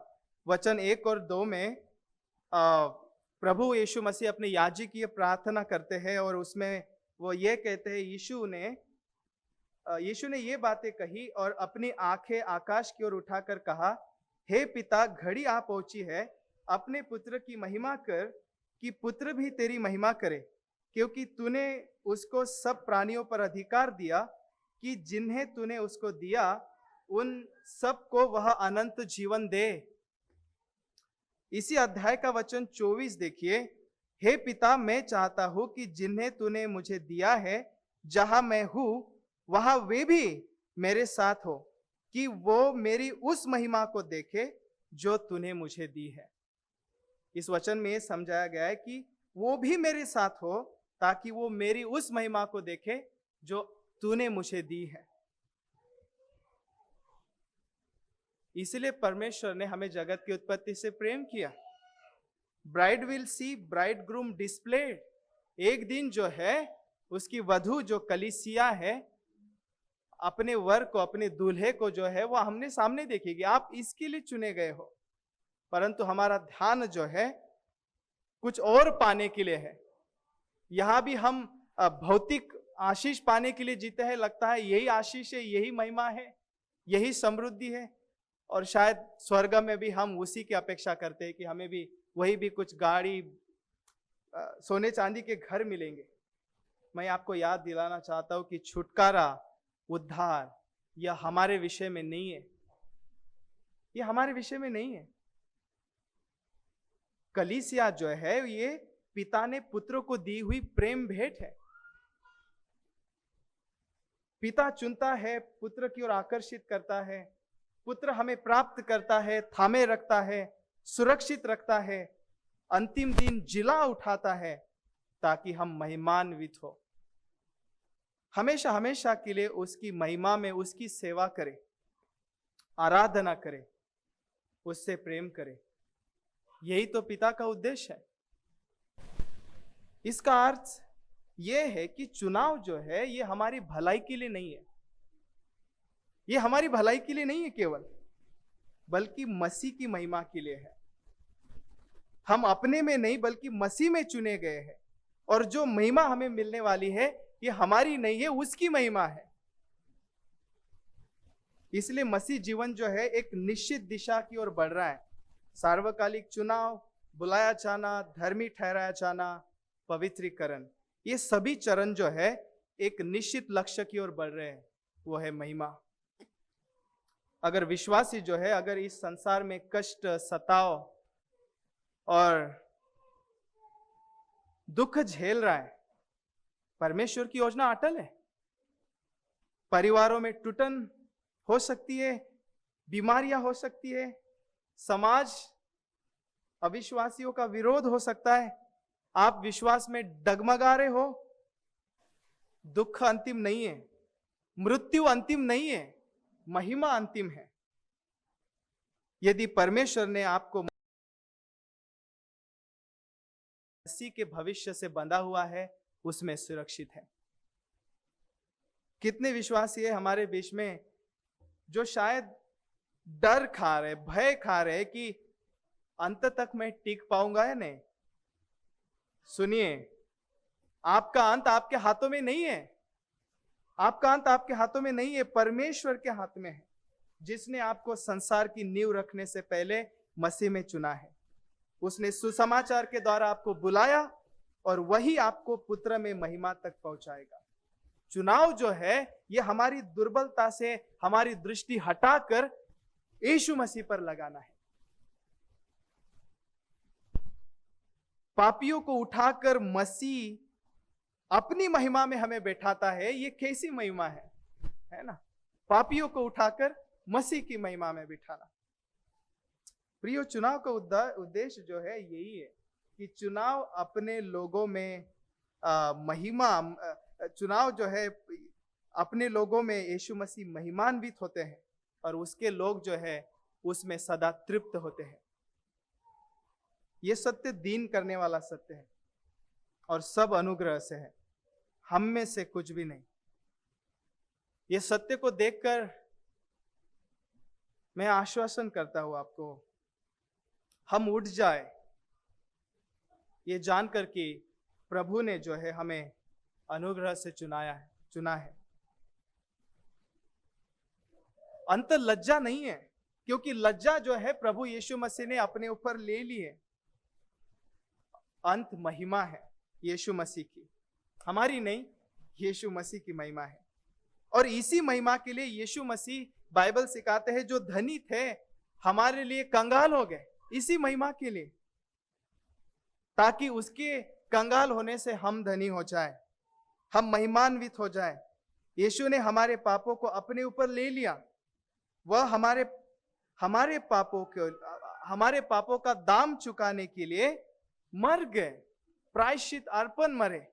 वचन 1 और 2 में प्रभु यीशु मसीह अपने याजकीय प्रार्थना करते हैं और उसमें वो ये कहते हैं, यीशु ने ये बातें कही और अपनी आंखें आकाश की ओर उठाकर कहा, हे पिता, घड़ी आ पहुंची है, अपने पुत्र की महिमा कर कि पुत्र भी तेरी महिमा करे, क्योंकि तूने उसको सब प्राणियों पर अधिकार दिया कि जिन्हें तूने उसको दिया उन सबको वह अनंत जीवन दे। इसी अध्याय का वचन 24 देखिए, हे पिता, मैं चाहता हूं कि जिन्हें तूने मुझे दिया है, जहां मैं हूं वहां वे भी मेरे साथ हो, कि वो मेरी उस महिमा को देखे जो तूने मुझे दी है। इस वचन में समझाया गया है कि वो भी मेरे साथ हो ताकि वो मेरी उस महिमा को देखे जो तूने मुझे दी है। इसलिए परमेश्वर ने हमें जगत की उत्पत्ति से प्रेम किया। Bride will see bride groom displayed. एक दिन जो है उसकी वधु जो कलीसिया है अपने वर को, अपने दूल्हे को जो है वो हमने सामने देखेगी। आप इसके लिए चुने गए हो, परंतु हमारा ध्यान जो है कुछ और पाने के लिए है। यहां भी हम भौतिक आशीष पाने के लिए जीते हैं। लगता है यही आशीष है, यही महिमा है, यही समृद्धि है। और शायद स्वर्ग में भी हम उसी की अपेक्षा करते हैं कि हमें भी वही भी कुछ गाड़ी, सोने चांदी के घर मिलेंगे। मैं आपको याद दिलाना चाहता हूं कि छुटकारा, उद्धार यह हमारे विषय में नहीं है। यह हमारे विषय में नहीं है। कलीसिया जो है ये पिता ने पुत्र को दी हुई प्रेम भेंट है। पिता चुनता है, पुत्र की ओर आकर्षित करता है, पुत्र हमें प्राप्त करता है, थामे रखता है, सुरक्षित रखता है, अंतिम दिन जिला उठाता है ताकि हम महिमान्वित हो, हमेशा हमेशा के लिए उसकी महिमा में उसकी सेवा करें, आराधना करें, उससे प्रेम करें। यही तो पिता का उद्देश्य है। इसका अर्थ यह है कि चुनाव जो है ये हमारी भलाई के लिए नहीं है। ये हमारी भलाई के लिए नहीं है केवल, बल्कि मसीह की महिमा के लिए है। हम अपने में नहीं बल्कि मसीह में चुने गए हैं। और जो महिमा हमें मिलने वाली है ये हमारी नहीं है, उसकी महिमा है। इसलिए मसीह जीवन जो है एक निश्चित दिशा की ओर बढ़ रहा है। सार्वकालिक चुनाव, बुलाया जाना, धर्मी ठहराया जाना, पवित्रीकरण, ये सभी चरण जो है एक निश्चित लक्ष्य की ओर बढ़ रहे हैं, वो है महिमा। अगर विश्वासी जो है अगर इस संसार में कष्ट, सताव और दुख झेल रहा है, परमेश्वर की योजना अटल है। परिवारों में टूटन हो सकती है, बीमारियां हो सकती है, समाज अविश्वासियों का विरोध हो सकता है, आप विश्वास में डगमगा रहे हो, दुख अंतिम नहीं है, मृत्यु अंतिम नहीं है, महिमा अंतिम है। यदि परमेश्वर ने आपको मसीह के भविष्य से बंधा हुआ है, उसमें सुरक्षित है। कितने विश्वासी है हमारे बीच में जो शायद डर खा रहे, भय खा रहे कि अंत तक मैं टिक पाऊंगा या नहीं। सुनिए, आपका अंत आपके हाथों में नहीं है। आपका अंत आपके हाथों में नहीं है, परमेश्वर के हाथ में है, जिसने आपको संसार की नींव रखने से पहले मसीह में चुना है। उसने सुसमाचार के द्वारा आपको बुलाया और वही आपको पुत्र में महिमा तक पहुंचाएगा। चुनाव जो है ये हमारी दुर्बलता से हमारी दृष्टि हटाकर यीशु मसीह पर लगाना है। पापियों को उठाकर मसीह अपनी महिमा में हमें बैठाता है। ये कैसी महिमा है ना? पापियों को उठाकर मसीह की महिमा में बिठाना। प्रियो, चुनाव का उद्देश्य जो है यही है कि चुनाव अपने लोगों में महिमा, चुनाव जो है अपने लोगों में यीशु मसीह महिमान्वित होते हैं और उसके लोग जो है उसमें सदा तृप्त होते हैं। ये सत्य दीन करने वाला सत्य है और सब अनुग्रह से है, हम में से कुछ भी नहीं। ये सत्य को देखकर मैं आश्वासन करता हूं आपको, हम उठ जाए ये जानकर कि प्रभु ने जो है हमें अनुग्रह से चुना है। अंत लज्जा नहीं है, क्योंकि लज्जा जो है प्रभु यीशु मसीह ने अपने ऊपर ले ली है। अंत महिमा है यीशु मसीह की, हमारी नहीं, यीशु मसीह की महिमा है। और इसी महिमा के लिए यीशु मसीह, बाइबल सिखाते हैं, जो धनी थे हमारे लिए कंगाल हो गए, इसी महिमा के लिए, ताकि उसके कंगाल होने से हम धनी हो जाए, हम महिमान्वित हो जाए। यीशु ने हमारे पापों को अपने ऊपर ले लिया। वह हमारे पापों का दाम चुकाने के लिए मर गए, प्रायश्चित अर्पण मरे।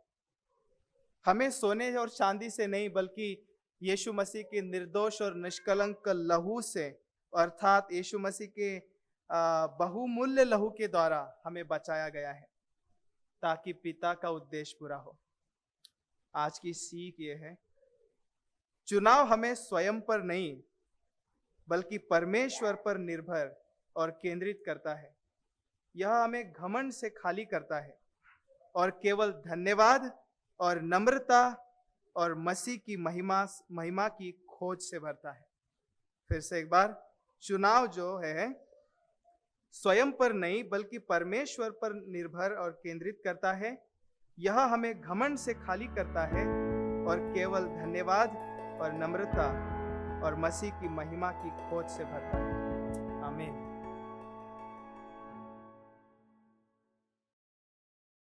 हमें सोने और चांदी से नहीं, बल्कि यीशु मसीह के निर्दोष और निष्कलंक लहू से, अर्थात यीशु मसीह के बहुमूल्य लहू के द्वारा हमें बचाया गया है, ताकि पिता का उद्देश्य पूरा हो। आज की सीख ये है, चुनाव हमें स्वयं पर नहीं बल्कि परमेश्वर पर निर्भर और केंद्रित करता है। यह हमें घमंड से खाली करता है और केवल धन्यवाद और नम्रता और मसीह की महिमा की खोज से भरता है। फिर से एक बार, चुनाव जो है स्वयं पर नहीं बल्कि परमेश्वर पर निर्भर और केंद्रित करता है। यह हमें घमंड से खाली करता है और केवल धन्यवाद और नम्रता और मसीह की महिमा की खोज से भरता है।